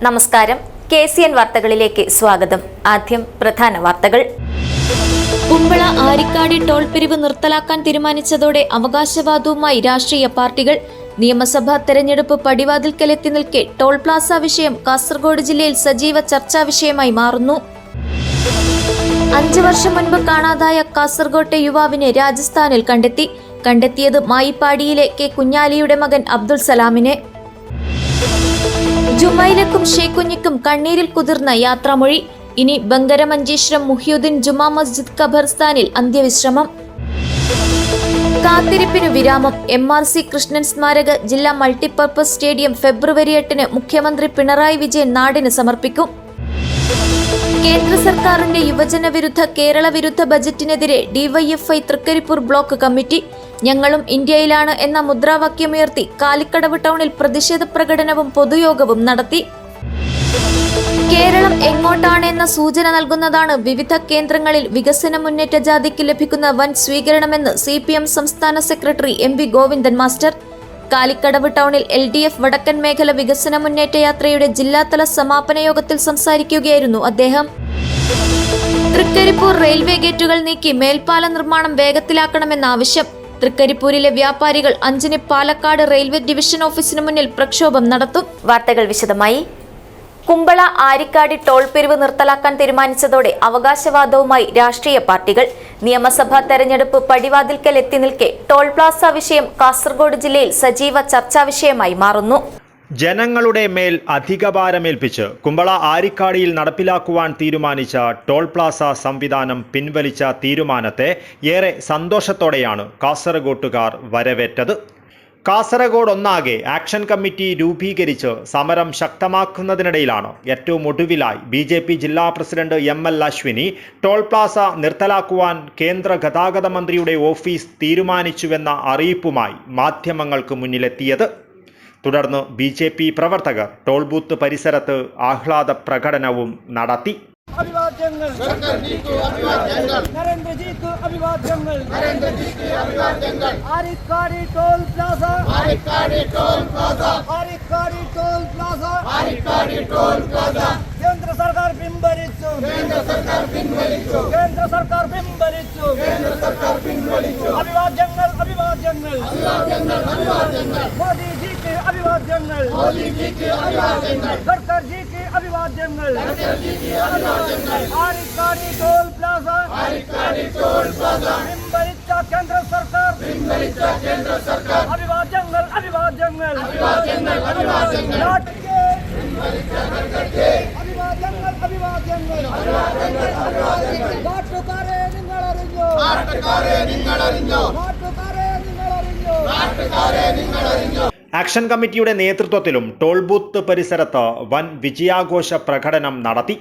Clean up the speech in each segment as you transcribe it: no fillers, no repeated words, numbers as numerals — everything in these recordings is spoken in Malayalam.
നമസ്കാരം. KCN വാർത്തകളിലേക്ക് സ്വാഗതം. ആദ്യം പ്രധാന വാർത്തകൾ. കുമ്പള ആരിക്കാടി ടോൾ പിരിവ് നിർത്തലാക്കാൻ തീരുമാനിച്ചതോടെ അവകാശവാദവുമായി രാഷ്ട്രീയ പാർട്ടികൾ. നിയമസഭാ തെരഞ്ഞെടുപ്പ് പടിവാതിൽക്കലെത്തി നിൽക്കെ ടോൾ പ്ലാസ വിഷയം കാസർഗോഡ് ജില്ലയിൽ സജീവ ചർച്ചാ വിഷയമായി മാറുന്നു. 5 വർഷം മുൻപ് കാണാതായ കാസർഗോട്ടെ യുവാവിനെ രാജസ്ഥാനിൽ കണ്ടെത്തിയത് മായിപ്പാടിയിലെ കെ കുഞ്ഞാലിയുടെ മകൻ അബ്ദുൾ സലാമിനെ. ജുമൈലക്കും ഷേഖുഞ്ഞിക്കും കണ്ണീരിൽ കുതിർന്ന യാത്രാമൊഴി. ഇനി ബങ്കരമഞ്ചേശ്വരം മുഹ്യുദ്ദീൻ ജുമാ മസ്ജിദ് ഖബർസ്ഥാനിൽ അന്ത്യവിശ്രമം. കാത്തിരിപ്പിനു വിരാമം. MRC കൃഷ്ണൻ സ്മാരക ജില്ലാ മൾട്ടിപർപ്പസ് സ്റ്റേഡിയം ഫെബ്രുവരി 8 മുഖ്യമന്ത്രി പിണറായി വിജയൻ നാടിന് സമർപ്പിക്കും. കേന്ദ്ര സർക്കാരിന്റെ യുവജന വിരുദ്ധ കേരള വിരുദ്ധ ബജറ്റിനെതിരെ DYFI തൃക്കരിപ്പൂർ ബ്ലോക്ക് കമ്മിറ്റി. ഞങ്ങളും ഇന്ത്യയിലാണ് എന്ന മുദ്രാവാക്യമുയർത്തി കാലിക്കടവ് ടൗണിൽ പ്രതിഷേധ പ്രകടനവും പൊതുയോഗവും നടത്തി. കേരളം എങ്ങോട്ടാണ് എന്ന സൂചന നൽകുന്നതാണ് വിവിധ കേന്ദ്രങ്ങളിൽ വികസന മുന്നേറ്റ ജാഥയ്ക്ക് ലഭിക്കുന്ന വൻ സ്വീകരണമെന്ന് CPM സംസ്ഥാന secretary MV Govindan master. Kalikkadavu ടൗണിൽ LDF വടക്കൻ മേഖല വികസന മുന്നേറ്റ യാത്രയുടെ ജില്ലാതല സമാപന യോഗത്തിൽ സംസാരിക്കുകയായിരുന്നു അദ്ദേഹം. തൃക്കരിപ്പൂർ റെയിൽവേ ഗേറ്റുകൾ നീക്കി മേൽപ്പാല നിർമ്മാണം വേഗത്തിലാക്കണമെന്ന ആവശ്യം. തൃക്കരിപ്പൂരിലെ വ്യാപാരികൾ 5 പാലക്കാട് റെയിൽവേ ഡിവിഷൻ ഓഫീസിന് മുന്നിൽ പ്രക്ഷോഭം നടത്തും. വാർത്തകൾ വിശദമായി. കുമ്പള ആരിക്കാടി ടോൾ പിരിവ് നിർത്തലാക്കാൻ തീരുമാനിച്ചതോടെ അവകാശവാദവുമായി രാഷ്ട്രീയ പാർട്ടികൾ. നിയമസഭാ തെരഞ്ഞെടുപ്പ് പടിവാതിൽക്കൽ എത്തി നിൽക്കെ ടോൾ പ്ലാസ വിഷയം കാസർഗോഡ് ജില്ലയിൽ സജീവ ചർച്ചാ വിഷയമായി മാറുന്നു. ജനങ്ങളുടെ മേൽ അധികഭാരമേൽപ്പിച്ച് കുമ്പള ആരിക്കാടിയിൽ നടപ്പിലാക്കുവാൻ തീരുമാനിച്ച ടോൾ പ്ലാസ സംവിധാനം പിൻവലിച്ച തീരുമാനത്തെ ഏറെ സന്തോഷത്തോടെയാണ് കാസർഗോട്ടുകാർ വരവേറ്റത്. കാസർഗോഡ് ഒന്നാകെ ആക്ഷൻ കമ്മിറ്റി രൂപീകരിച്ച് സമരം ശക്തമാക്കുന്നതിനിടയിലാണ് ഏറ്റവും ഒടുവിലായി BJP ജില്ലാ president ML Ashwini toll plaza നിർത്തലാക്കുവാൻ കേന്ദ്ര ഗതാഗത മന്ത്രിയുടെ ഓഫീസ് തീരുമാനിച്ചുവെന്ന അറിയിപ്പുമായി മാധ്യമങ്ങൾക്ക് മുന്നിലെത്തിയത്. തുടർന്ന് BJP പ്രവർത്തകർ ടോൾ ബൂത്ത് പരിസരത്ത് ആഹ്ലാദ പ്രകടനവും നടത്തി. അഭിവാദ്യങ്ങൾ നരേന്ദ്രജിക്ക് അഭിവാദ്യങ്ങൾ ആരിക്കാടി ടോൾ പ്ലാസ കേന്ദ്ര സർക്കാർ പിൻവലിച്ചു അഭിവാദ്യങ്ങൾ മോദിജിക്ക് അഭിവാദ്യങ്ങൾ ഗഡ്കരിജിക്ക് അഭിവാദ്യങ്ങൾ ആരിക്കാടി ടോൾ പ്ലാസ പിൻവലിച്ച കേന്ദ്ര സർക്കാർ അഭിവാദ്യങ്ങൾ നാട്ടുകാരെ നിങ്ങളറിഞ്ഞോ. ആക്ഷൻ കമ്മിറ്റിയുടെ നേതൃത്വത്തിലും ടോൾ ബൂത്ത് പരിസരത്ത് വൻ വിജയാഘോഷ പ്രകടനം നടത്തി.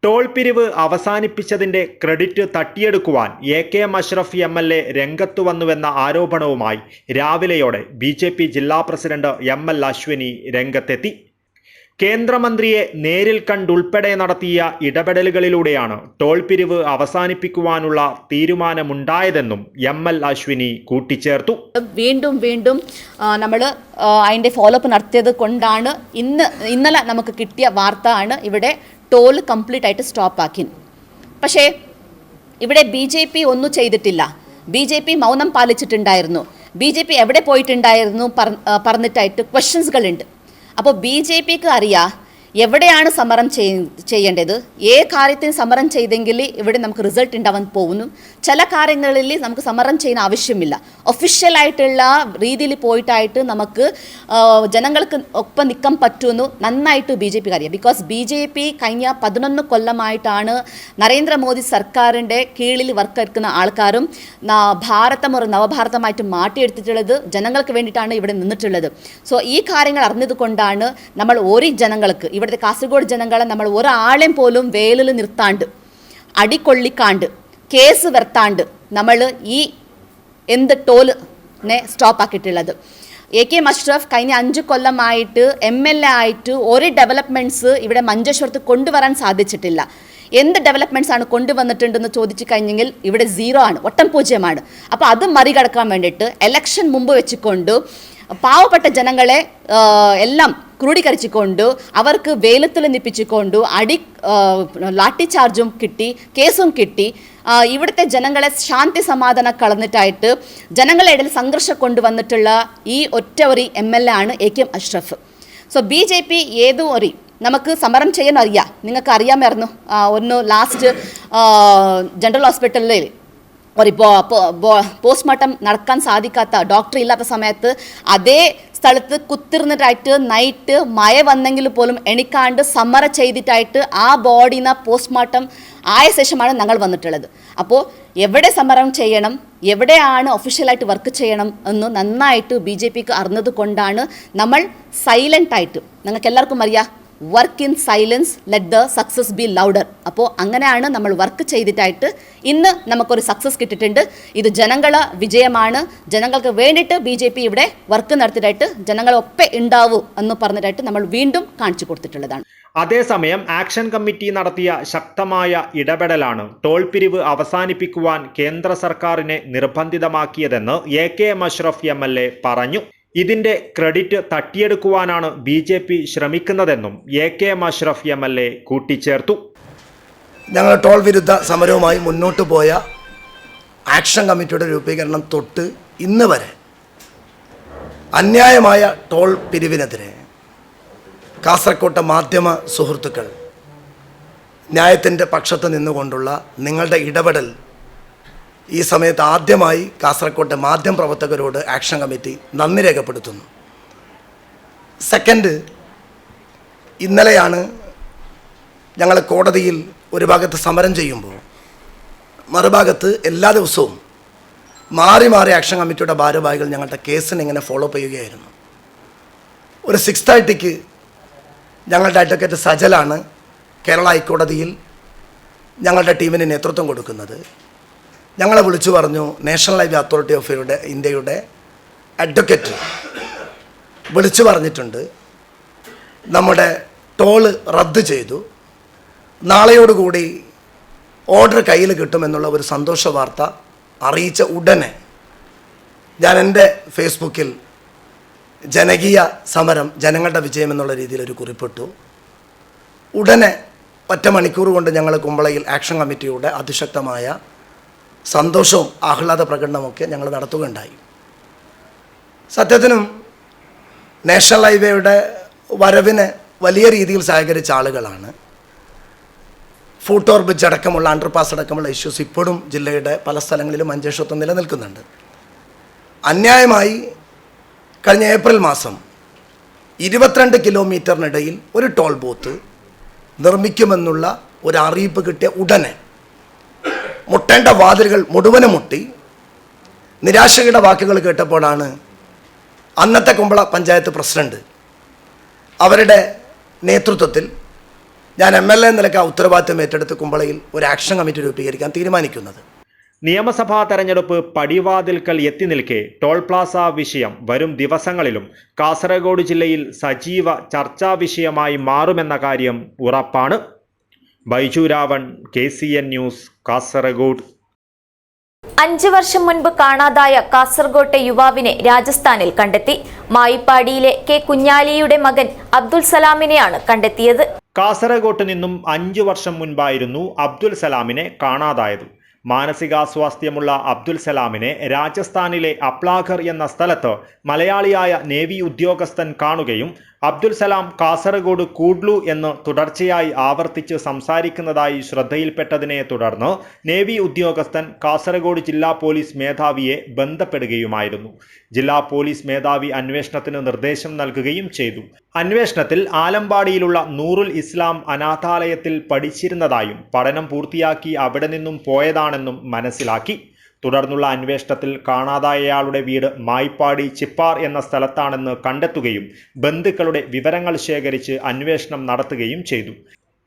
ടോൾ പിരിവ് അവസാനിപ്പിച്ചതിന്റെ ക്രെഡിറ്റ് തട്ടിയെടുക്കുവാൻ AK അഷ്റഫ് MLA രംഗത്തു വന്നുവെന്ന ആരോപണവുമായി രാവിലെയോടെ BJP ജില്ലാ പ്രസിഡന്റ് ML അശ്വിനി രംഗത്തെത്തി. കേന്ദ്രമന്ത്രിയെ നേരിൽ കണ്ടുൾപ്പെടെ നടത്തിയ ഇടപെടലുകളിലൂടെയാണ് ടോൾ പിരിവ് അവസാനിപ്പിക്കുവാനുള്ള തീരുമാനമുണ്ടായതെന്നും ML അശ്വിനി കൂട്ടിച്ചേർത്തു. വീണ്ടും നമ്മൾ അതിൻ്റെ ഫോളോഅപ്പ് നടത്തിയത് കൊണ്ടാണ് ഇന്നലെ നമുക്ക് കിട്ടിയ വാർത്ത ആണ് ഇവിടെ ടോൾ കംപ്ലീറ്റ് ആയിട്ട് സ്റ്റോപ്പാക്കി. പക്ഷേ ഇവിടെ BJP ഒന്നും ചെയ്തിട്ടില്ല. BJP മൗനം പാലിച്ചിട്ടുണ്ടായിരുന്നു. BJP എവിടെ പോയിട്ടുണ്ടായിരുന്നു പറഞ്ഞിട്ടായിട്ട് ക്വസ്റ്റ്യൻസുകളുണ്ട്. അപ്പോൾ BJPക്ക് അറിയാം എവിടെയാണ് സമരം ചെയ്യേണ്ടത്, കാര്യത്തിന് സമരം ചെയ്തെങ്കിൽ ഇവിടെ നമുക്ക് റിസൾട്ട് ഉണ്ടാവാൻ പോകുന്നു. ചില കാര്യങ്ങളിൽ നമുക്ക് സമരം ചെയ്യുന്ന ആവശ്യമില്ല. ഒഫീഷ്യലായിട്ടുള്ള രീതിയിൽ പോയിട്ടായിട്ട് നമുക്ക് ജനങ്ങൾക്ക് ഒപ്പം നിൽക്കാൻ പറ്റുമെന്ന് നന്നായിട്ട് BJP അറിയാം. ബിക്കോസ് BJP കഴിഞ്ഞ 11 കൊല്ലമായിട്ടാണ് നരേന്ദ്രമോദി സർക്കാരിൻ്റെ കീഴിൽ വർക്ക് എടുക്കുന്ന ആൾക്കാരും ഭാരതം ഒരു നവഭാരതമായിട്ട് മാറ്റിയെടുത്തിട്ടുള്ളത്. ജനങ്ങൾക്ക് വേണ്ടിയിട്ടാണ് ഇവിടെ നിന്നിട്ടുള്ളത്. സോ ഈ കാര്യങ്ങൾ അറിഞ്ഞതുകൊണ്ടാണ് നമ്മൾ ഓരോ ജനങ്ങൾക്ക്, ഇവിടുത്തെ കാസർഗോഡ് ജനങ്ങളെ നമ്മൾ ഒരാളെയും പോലും വേലിൽ നിർത്താണ്ട്, അടിക്കൊള്ളിക്കാണ്ട്, കേസ് വരുത്താണ്ട് നമ്മൾ ഈ ടോളിനെ സ്റ്റോപ്പ് ആക്കിയിട്ടുള്ളത്. AK അഷ്റഫ് കഴിഞ്ഞ 5 കൊല്ലമായിട്ട് MLA ആയിട്ട് ഒരു ഡെവലപ്മെൻറ്റ്സ് ഇവിടെ മഞ്ചേശ്വരത്ത് കൊണ്ടുവരാൻ സാധിച്ചിട്ടില്ല. എന്ത് ഡെവലപ്മെൻറ്റ്സ് ആണ് കൊണ്ടുവന്നിട്ടുണ്ടെന്ന് ചോദിച്ചു കഴിഞ്ഞെങ്കിൽ ഇവിടെ 0 ആണ്, ഒട്ടം പൂജ്യമാണ്. അപ്പോൾ അത് മറികടക്കാൻ വേണ്ടിയിട്ട് ഇലക്ഷൻ മുമ്പ് വെച്ചുകൊണ്ട് പാവപ്പെട്ട ജനങ്ങളെ എല്ലാം ക്രൂഡീകരിച്ചുകൊണ്ട് അവർക്ക് വേലത്തിൽ നിപ്പിച്ചുകൊണ്ട് ലാട്ടി ചാർജും കിട്ടി, കേസും കിട്ടി. ഇവിടുത്തെ ജനങ്ങളെ ശാന്തി സമാധാനം കളഞ്ഞിട്ടായിട്ട് ജനങ്ങളുടെ ഇടയിൽ സംഘർഷം കൊണ്ടുവന്നിട്ടുള്ള ഈ ഒറ്റ ഒരു MLA ആണ് AK അഷ്റഫ്. സോ BJP ഏതോ ഒരു നമുക്ക് സമരം ചെയ്യാൻ അറിയാം. നിങ്ങൾക്ക് അറിയാമായിരുന്നു, ഒന്ന് ലാസ്റ്റ് ജനറൽ ഹോസ്പിറ്റലിൽ ഒരു പോസ്റ്റ്മോർട്ടം നടക്കാൻ സാധിക്കാത്ത ഡോക്ടർ ഇല്ലാത്ത സമയത്ത് അതേ സ്ഥലത്ത് കുത്തിരുന്നിട്ടായിട്ട് നൈറ്റ് മഴ വന്നെങ്കിൽ പോലും എണിക്കാണ്ട് സമരം ചെയ്തിട്ടായിട്ട് ആ ബോഡിനെ പോസ്റ്റ്മോർട്ടം ആയ ശേഷമാണ് ഞങ്ങൾ വന്നിട്ടുള്ളത്. അപ്പോൾ എവിടെ സമരം ചെയ്യണം, എവിടെയാണ് ഒഫീഷ്യലായിട്ട് വർക്ക് ചെയ്യണം എന്ന് നന്നായിട്ട് BJPക്ക് അറിഞ്ഞത് കൊണ്ടാണ് നമ്മൾ സൈലൻ്റായിട്ട്, നിങ്ങൾക്ക് എല്ലാവർക്കും അറിയാം, work in silence let the success B louder. അപ്പോൾ അങ്ങനെയാണ് നമ്മൾ വർക്ക് ചെയ്തിട്ടായിട്ട് ഇന്ന് നമുക്കൊരു സക്സസ് കിട്ടിയിട്ടുണ്ട്. ഇത് ജനങ്ങളെ വിജയമാണ്. ജനങ്ങൾക്ക് വേണ്ടിയിട്ട് BJP ഇവിടെ വർക്ക് നടത്തിയിട്ടായിട്ട് ജനങ്ങളൊപ്പം ഉണ്ടാവൂ എന്ന് പറഞ്ഞിട്ടായിട്ട് നമ്മൾ വീണ്ടും കാണിച്ചു കൊടുത്തിട്ടുള്ളതാണ്. അതേസമയം ആക്ഷൻ കമ്മിറ്റി നടത്തിയ ശക്തമായ ഇടപെടലാണ് ടോൾ പിരിവ് അവസാനിപ്പിക്കുവാൻ കേന്ദ്ര സർക്കാരിനെ നിർബന്ധിതമാക്കിയതെന്ന് AK അഷ്റഫ് MLA പറഞ്ഞു. ഇതിന്റെ ക്രെഡിറ്റ് തട്ടിയെടുക്കുവാനാണ് BJP ശ്രമിക്കുന്നതെന്നും AK അഷ്റഫ് MLA കൂട്ടിച്ചേർത്തു. ഞങ്ങൾ ടോൾ വിരുദ്ധ സമരവുമായി മുന്നോട്ട് പോയ ആക്ഷൻ കമ്മിറ്റിയുടെ രൂപീകരണം തൊട്ട് ഇന്ന് വരെ അന്യായമായ ടോൾ പിരിവിനെതിരെ കാസർകോട്ടെ മാധ്യമ സുഹൃത്തുക്കൾ ന്യായത്തിൻ്റെ പക്ഷത്ത് നിന്നുകൊണ്ടുള്ള നിങ്ങളുടെ ഇടപെടൽ ഈ സമയത്ത് ആദ്യമായി കാസർകോട്ടെ മാധ്യമപ്രവർത്തകരോട് ആക്ഷൻ കമ്മിറ്റി നന്ദി രേഖപ്പെടുത്തുന്നു. സെക്കൻഡ്, ഇന്നലെയാണ് ഞങ്ങൾ കോടതിയിൽ ഒരു ഭാഗത്ത് സമരം ചെയ്യുമ്പോൾ മറുഭാഗത്ത് എല്ലാ ദിവസവും മാറി മാറി ആക്ഷൻ കമ്മിറ്റിയുടെ ഭാരവാഹികൾ ഞങ്ങളുടെ കേസിനെ ഇങ്ങനെ ഫോളോ അപ്പ് ചെയ്യുകയായിരുന്നു. ഒരു 6:30 ഞങ്ങളുടെ അഡ്വക്കേറ്റ് സജലാണ് കേരള ഹൈക്കോടതിയിൽ ഞങ്ങളുടെ ടീമിന് നേതൃത്വം കൊടുക്കുന്നത്. ഞങ്ങളെ വിളിച്ചു പറഞ്ഞു, നാഷണൽ ഹൈവേ അതോറിറ്റി ഓഫ് ഇന്ത്യയുടെ അഡ്വക്കേറ്റ് വിളിച്ചു പറഞ്ഞിട്ടുണ്ട്, നമ്മുടെ ടോള് റദ്ദ് ചെയ്തു, നാളെയോടുകൂടി ഓർഡർ കയ്യിൽ കിട്ടുമെന്നുള്ള ഒരു സന്തോഷ വാർത്ത അറിയിച്ച ഉടനെ ഞാൻ എൻ്റെ ഫേസ്ബുക്കിൽ ജനകീയ സമരം ജനങ്ങളുടെ വിജയം എന്നുള്ള രീതിയിലൊരു കുറിപ്പിട്ടു. ഉടനെ ഒറ്റ മണിക്കൂർ കൊണ്ട് ഞങ്ങൾ കുമ്പളയിൽ ആക്ഷൻ കമ്മിറ്റിയുടെ അതിശക്തമായ സന്തോഷവും ആഹ്ലാദ പ്രകടനമൊക്കെ ഞങ്ങൾ നടത്തുകയുണ്ടായി. സത്യത്തിനും നാഷണൽ ഹൈവേയുടെ വരവിന് വലിയ രീതിയിൽ സഹകരിച്ച ആളുകളാണ്. ഫൂട്ട് ഓവർ ബ്രിഡ്ജ് അടക്കമുള്ള അണ്ടർപാസ് അടക്കമുള്ള ഇഷ്യൂസ് ഇപ്പോഴും ജില്ലയുടെ പല സ്ഥലങ്ങളിലും മഞ്ചേശ്വരത്തും നിലനിൽക്കുന്നുണ്ട്. അന്യായമായി കഴിഞ്ഞ ഏപ്രിൽ മാസം 22 കിലോമീറ്ററിനിടയിൽ ഒരു ടോൾ ബൂത്ത് നിർമ്മിക്കുമെന്നുള്ള ഒരു അറിയിപ്പ് കിട്ടിയ ഉടനെ മുട്ടേണ്ട വാതിലുകൾ മുഴുവനും മുട്ടി. നിരാശയുടെ വാക്കുകൾ കേട്ടപ്പോഴാണ് അന്നത്തെ കുമ്പള പഞ്ചായത്ത് പ്രസിഡന്റ് അവരുടെ നേതൃത്വത്തിൽ ഞാൻ MLA നിലയ്ക്ക് ഉത്തരവാദിത്തം ഏറ്റെടുത്ത് കുമ്പളയിൽ ഒരു ആക്ഷൻ കമ്മിറ്റി രൂപീകരിക്കാൻ തീരുമാനിക്കുന്നത്. നിയമസഭാ തെരഞ്ഞെടുപ്പ് പടിവാതിൽക്കൽ എത്തി നിൽക്കെ ടോൾ പ്ലാസ വിഷയം വരും ദിവസങ്ങളിലും കാസർഗോഡ് ജില്ലയിൽ സജീവ ചർച്ചാ വിഷയമായി മാറുമെന്ന കാര്യം ഉറപ്പാണ്. Baiju Ravan, KCN news, Kasaragod. 5 വർഷം മുൻപ് കാണാതായ കാസർഗോട്ടെ യുവാവിനെ രാജസ്ഥാനിൽ കണ്ടെത്തി. മായിപ്പാടിയിലെ K കുഞ്ഞാലിയുടെ മകൻ അബ്ദുൽ സലാമിനെയാണ് കണ്ടെത്തിയത്. കാസർഗോട്ട് നിന്നും 5 വർഷം മുൻപായിരുന്നു അബ്ദുൽ സലാമിനെ കാണാതായത്. മാനസികാസ്വാസ്ഥ്യമുള്ള അബ്ദുൽ സലാമിനെ രാജസ്ഥാനിലെ അപ്ലാഘർ എന്ന സ്ഥലത്ത് മലയാളിയായ നേവി ഉദ്യോഗസ്ഥൻ കാണുകയും അബ്ദുൽ സലാം കാസർഗോഡ് കൂഡ്ലു എന്ന് തുടർച്ചയായി ആവർത്തിച്ച് സംസാരിക്കുന്നതായി ശ്രദ്ധയിൽപ്പെട്ടതിനെ തുടർന്ന് നേവി ഉദ്യോഗസ്ഥൻ കാസർഗോഡ് ജില്ലാ പോലീസ് മേധാവിയെ ബന്ധപ്പെടുകയുമായിരുന്നു. ജില്ലാ പോലീസ് മേധാവി അന്വേഷണത്തിന് നിർദ്ദേശം നൽകുകയും ചെയ്തു. അന്വേഷണത്തിൽ ആലമ്പാടിയിലുള്ള നൂറുൽ ഇസ്ലാം അനാഥാലയത്തിൽ പഠിച്ചിരുന്നതായും പഠനം പൂർത്തിയാക്കി അവിടെ നിന്നും പോയതാണെന്നും മനസ്സിലാക്കി. തുടർന്നുള്ള അന്വേഷണത്തിൽ കാണാതായയാളുടെ വീട് മായ്പാടി ചിപ്പാർ എന്ന സ്ഥലത്താണെന്ന് കണ്ടെത്തുകയും ബന്ധുക്കളുടെ വിവരങ്ങൾ ശേഖരിച്ച് അന്വേഷണം നടത്തുകയും ചെയ്തു.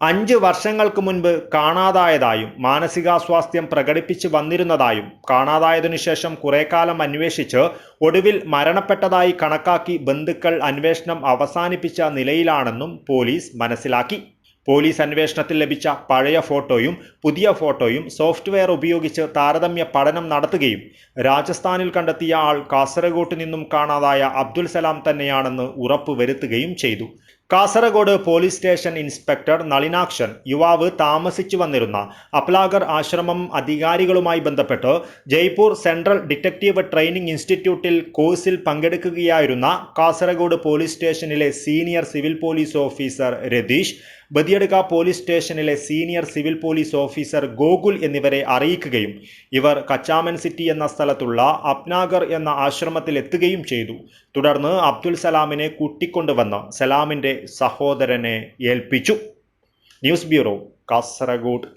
5 വർഷങ്ങൾക്ക് മുൻപ് കാണാതായതായും മാനസികാസ്വാസ്ഥ്യം പ്രകടിപ്പിച്ച് വന്നിരുന്നതായും കാണാതായതിനു ശേഷം കുറേക്കാലം അന്വേഷിച്ച് ഒടുവിൽ മരണപ്പെട്ടതായി കണക്കാക്കി ബന്ധുക്കൾ അന്വേഷണം അവസാനിപ്പിച്ച നിലയിലാണെന്നും പോലീസ് മനസ്സിലാക്കി. പോലീസ് അന്വേഷണത്തിൽ ലഭിച്ച പഴയ ഫോട്ടോയും പുതിയ ഫോട്ടോയും സോഫ്റ്റ്വെയർ ഉപയോഗിച്ച് താരതമ്യ പഠനം നടത്തുകയും രാജസ്ഥാനിൽ കണ്ടെത്തിയ ആൾ കാസർഗോഡ് നിന്നും കാണാതായ അബ്ദുൽ സലാം തന്നെയാണെന്ന് ഉറപ്പുവരുത്തുകയും ചെയ്തു. Kasaragod police station inspector Nalinakshan യുവാവ് താമസിച്ചു വന്നിരുന്ന അപ്ലാഗർ ആശ്രമം അധികാരികളുമായി ബന്ധപ്പെട്ട് ജയ്പൂർ സെൻട്രൽ ഡിറ്റക്റ്റീവ് ട്രെയിനിംഗ് ഇൻസ്റ്റിറ്റ്യൂട്ടിൽ കോഴ്സിൽ പങ്കെടുക്കുകയായിരുന്ന കാസർഗോഡ് പോലീസ് സ്റ്റേഷനിലെ senior civil police officer Ratheesh, Badiyadukka police സ്റ്റേഷനിലെ senior civil police officer Gokul എന്നിവരെ അറിയിക്കുകയും ഇവർ കച്ചാമൻ സിറ്റി എന്ന സ്ഥലത്തുള്ള അപ്നാഗർ എന്ന ആശ്രമത്തിൽ എത്തുകയും ചെയ്തു. തുടർന്ന് അബ്ദുൽ സലാമിനെ കൂട്ടിക്കൊണ്ടുവന്ന് സലാമിൻ്റെ സഹോദരനെ ഏൽപ്പിച്ചു. News bureau, Kasaragod.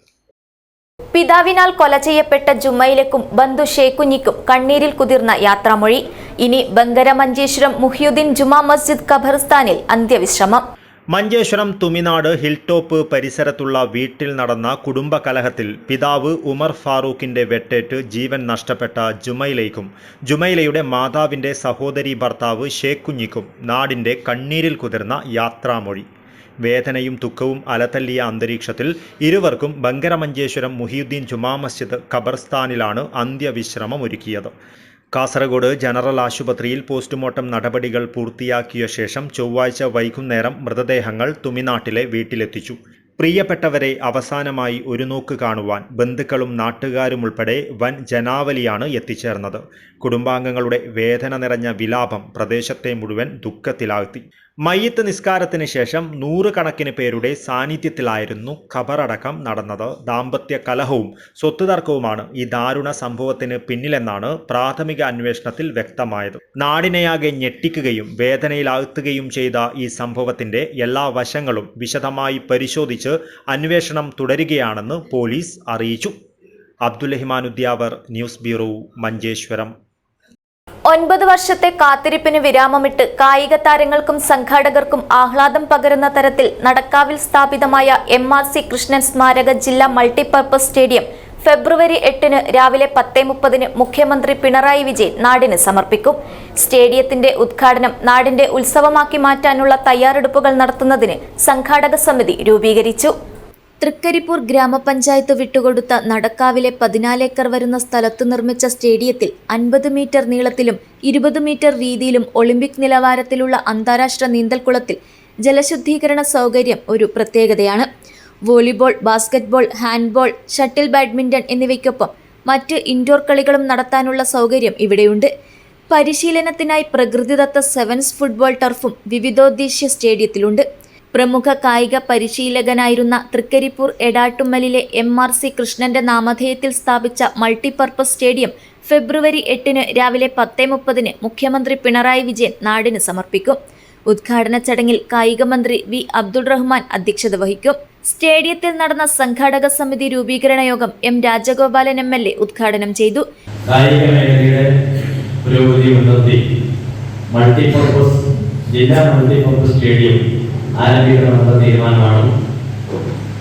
പിതാവിനാൽ കൊല ചെയ്യപ്പെട്ട ജുമൈലക്കും ബന്ധു ഷേക്കുഞ്ഞിക്കും കണ്ണീരിൽ കുതിർന്ന യാത്രാമൊഴി. ഇനി ബങ്കര മഞ്ചേശ്വരം മുഹ്യുദ്ദീൻ ജുമാ മസ്ജിദ് ഖബർസ്ഥാനിൽ അന്ത്യവിശ്രമം. മഞ്ചേശ്വരം തുമിനാട് ഹിൽ ടോപ്പ് പരിസരത്തുള്ള വീട്ടിൽ നടന്ന കുടുംബ കലഹത്തിൽ പിതാവ് ഉമർ ഫാറൂഖിന്റെ വെട്ടേറ്റ് ജീവൻ നഷ്ടപ്പെട്ട ജുമൈലയ്ക്കും ജുമൈലയുടെ മാതാവിന്റെ സഹോദരി ഭർത്താവ് ഷേക്കുഞ്ഞിക്കും നാടിന്റെ കണ്ണീരിൽ കുതിർന്ന യാത്രാമൊഴി. വേദനയും ദുഃഖവും അലതല്ലിയ അന്തരീക്ഷത്തിൽ ഇരുവർക്കും ബങ്കര മഞ്ചേശ്വരം മുഹ്യുദ്ദീൻ ജുമാ മസ്ജിദ് ഖബർസ്ഥാനിലാണ് അന്ത്യവിശ്രമമൊരുക്കിയത്. കാസർഗോഡ് ജനറൽ ആശുപത്രിയിൽ പോസ്റ്റ്മോർട്ടം നടപടികൾ പൂർത്തിയാക്കിയ ശേഷം ചൊവ്വാഴ്ച വൈകുന്നേരം മൃതദേഹങ്ങൾ തുമിനാട്ടിലെ വീട്ടിലെത്തിച്ചു. പ്രിയപ്പെട്ടവരെ അവസാനമായി ഒരു നോക്ക് കാണുവാൻ ബന്ധുക്കളും നാട്ടുകാരും ഉൾപ്പെടെ വൻ ജനാവലിയാണ് എത്തിച്ചേർന്നത്. കുടുംബാംഗങ്ങളുടെ വേദന നിറഞ്ഞ വിലാപം പ്രദേശത്തെ മുഴുവൻ ദുഃഖത്തിലാഴ്ത്തി. മയ്യിത്ത് നിസ്കാരത്തിന് ശേഷം 100 കണക്കിന് പേരുടെ സാന്നിധ്യത്തിലായിരുന്നു ഖബറടക്കം നടന്നത്. ദാമ്പത്യ കലഹവും സ്വത്ത് തർക്കവുമാണ് ഈ ദാരുണ സംഭവത്തിന് പിന്നിലെന്നാണ് പ്രാഥമിക അന്വേഷണത്തിൽ വ്യക്തമായത്. നാടിനെയാകെ ഞെട്ടിക്കുകയും വേദനയിലാഴ്ത്തുകയും ചെയ്ത ഈ സംഭവത്തിന്റെ എല്ലാ വശങ്ങളും വിശദമായി പരിശോധിച്ച് അന്വേഷണം തുടരുകയാണെന്ന് പോലീസ് അറിയിച്ചു. അബ്ദുൽ-റഹ്മാനുദ്യാവർ, ന്യൂസ് ബ്യൂറോ, മഞ്ചേശ്വരം. 9 വർഷത്തെ കാത്തിരിപ്പിന് വിരാമമിട്ട് കായിക താരങ്ങൾക്കും സംഘാടകർക്കും ആഹ്ലാദം പകരുന്ന തരത്തിൽ നടക്കാവിൽ സ്ഥാപിതമായ MRC കൃഷ്ണൻ സ്മാരക ജില്ലാ മൾട്ടിപർപ്പസ് സ്റ്റേഡിയം ഫെബ്രുവരി 8 രാവിലെ 10:30 മുഖ്യമന്ത്രി പിണറായി വിജയൻ നാടിന് സമർപ്പിക്കും. സ്റ്റേഡിയത്തിന്റെ ഉദ്ഘാടനം നാടിന്റെ ഉത്സവമാക്കി മാറ്റാനുള്ള തയ്യാറെടുപ്പുകൾ നടത്തുന്നതിന് സംഘാടക സമിതി രൂപീകരിച്ചു. തൃക്കരിപ്പൂർ ഗ്രാമപഞ്ചായത്ത് വിട്ടുകൊടുത്ത നടക്കാവിലെ 14 ഏക്കർ വരുന്ന സ്ഥലത്ത് നിർമ്മിച്ച സ്റ്റേഡിയത്തിൽ 50 മീറ്റർ നീളത്തിലും 20 മീറ്റർ വീതിയിലും ഒളിമ്പിക് നിലവാരത്തിലുള്ള അന്താരാഷ്ട്ര നീന്തൽക്കുളത്തിൽ ജലശുദ്ധീകരണ സൗകര്യം ഒരു പ്രത്യേകതയാണ്. Volleyball, basketball, handball, shuttle badminton എന്നിവയ്ക്കൊപ്പം മറ്റ് ഇൻഡോർ കളികളും നടത്താനുള്ള സൗകര്യം ഇവിടെയുണ്ട്. പരിശീലനത്തിനായി പ്രകൃതിദത്ത സെവൻസ് ഫുട്ബോൾ ടർഫും വിവിധോദ്ദേശ്യ സ്റ്റേഡിയത്തിലുണ്ട്. പ്രമുഖ കായിക പരിശീലകനായിരുന്ന തൃക്കരിപ്പൂർ എടാട്ടുമ്മലിലെ MRC കൃഷ്ണന്റെ നാമധേയത്തിൽ സ്ഥാപിച്ച മൾട്ടിപർപ്പസ് സ്റ്റേഡിയം ഫെബ്രുവരി 8 രാവിലെ 10:30 മുഖ്യമന്ത്രി പിണറായി വിജയൻ നാടിന് സമർപ്പിക്കും. ഉദ്ഘാടന ചടങ്ങിൽ കായിക മന്ത്രി V. അബ്ദുൾ റഹ്മാൻ അധ്യക്ഷത വഹിക്കും. സ്റ്റേഡിയത്തിൽ നടന്ന സംഘാടക സമിതി രൂപീകരണ യോഗം M. രാജഗോപാലൻ MLA ഉദ്ഘാടനം ചെയ്തു. കായിക മേഖലയുടെ പുരോഗതി ഉന്നതി മൾട്ടിപർപ്പസ് ജില്ലാ മൾട്ടിപർപ്പസ് സ്റ്റേഡിയം ആരംഭിക്കണമെന്ന തീരുമാനമാണ്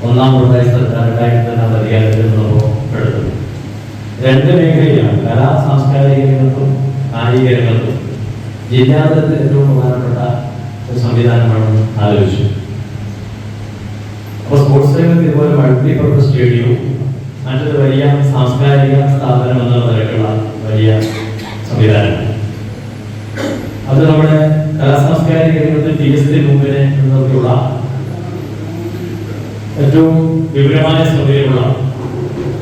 ഒന്നാം പിണറായി സർക്കാർ 2004 അധികാരത്തിൽ നിന്നപ്പോൾ എടുത്തത്. 2 മേഖലയിലാണ്, കലാ സാംസ്കാരിക രംഗത്തും കായിക രംഗത്തും ജില്ലാതലത്തിൽ ഏറ്റവും പ്രധാനപ്പെട്ട ഒരു സംവിധാനമാണെന്ന് ആലോചിച്ചു. അപ്പോൾ സ്പോർട്സ് രംഗത്ത് ഇതുപോലെ മൾട്ടിപർപ്പസ് സ്റ്റേഡിയവും മറ്റൊരു വലിയ സാംസ്കാരിക സ്ഥാപനം എന്ന നിലയ്ക്കുള്ള വലിയ സംവിധാനമാണ്. അത് നമ്മുടെ കലാസാംസ്കാരിക രംഗത്തിൽ TST മുമ്പിനെ എന്നൊക്കെയുള്ള ഏറ്റവും വിപുലമായ സൗകര്യമുള്ള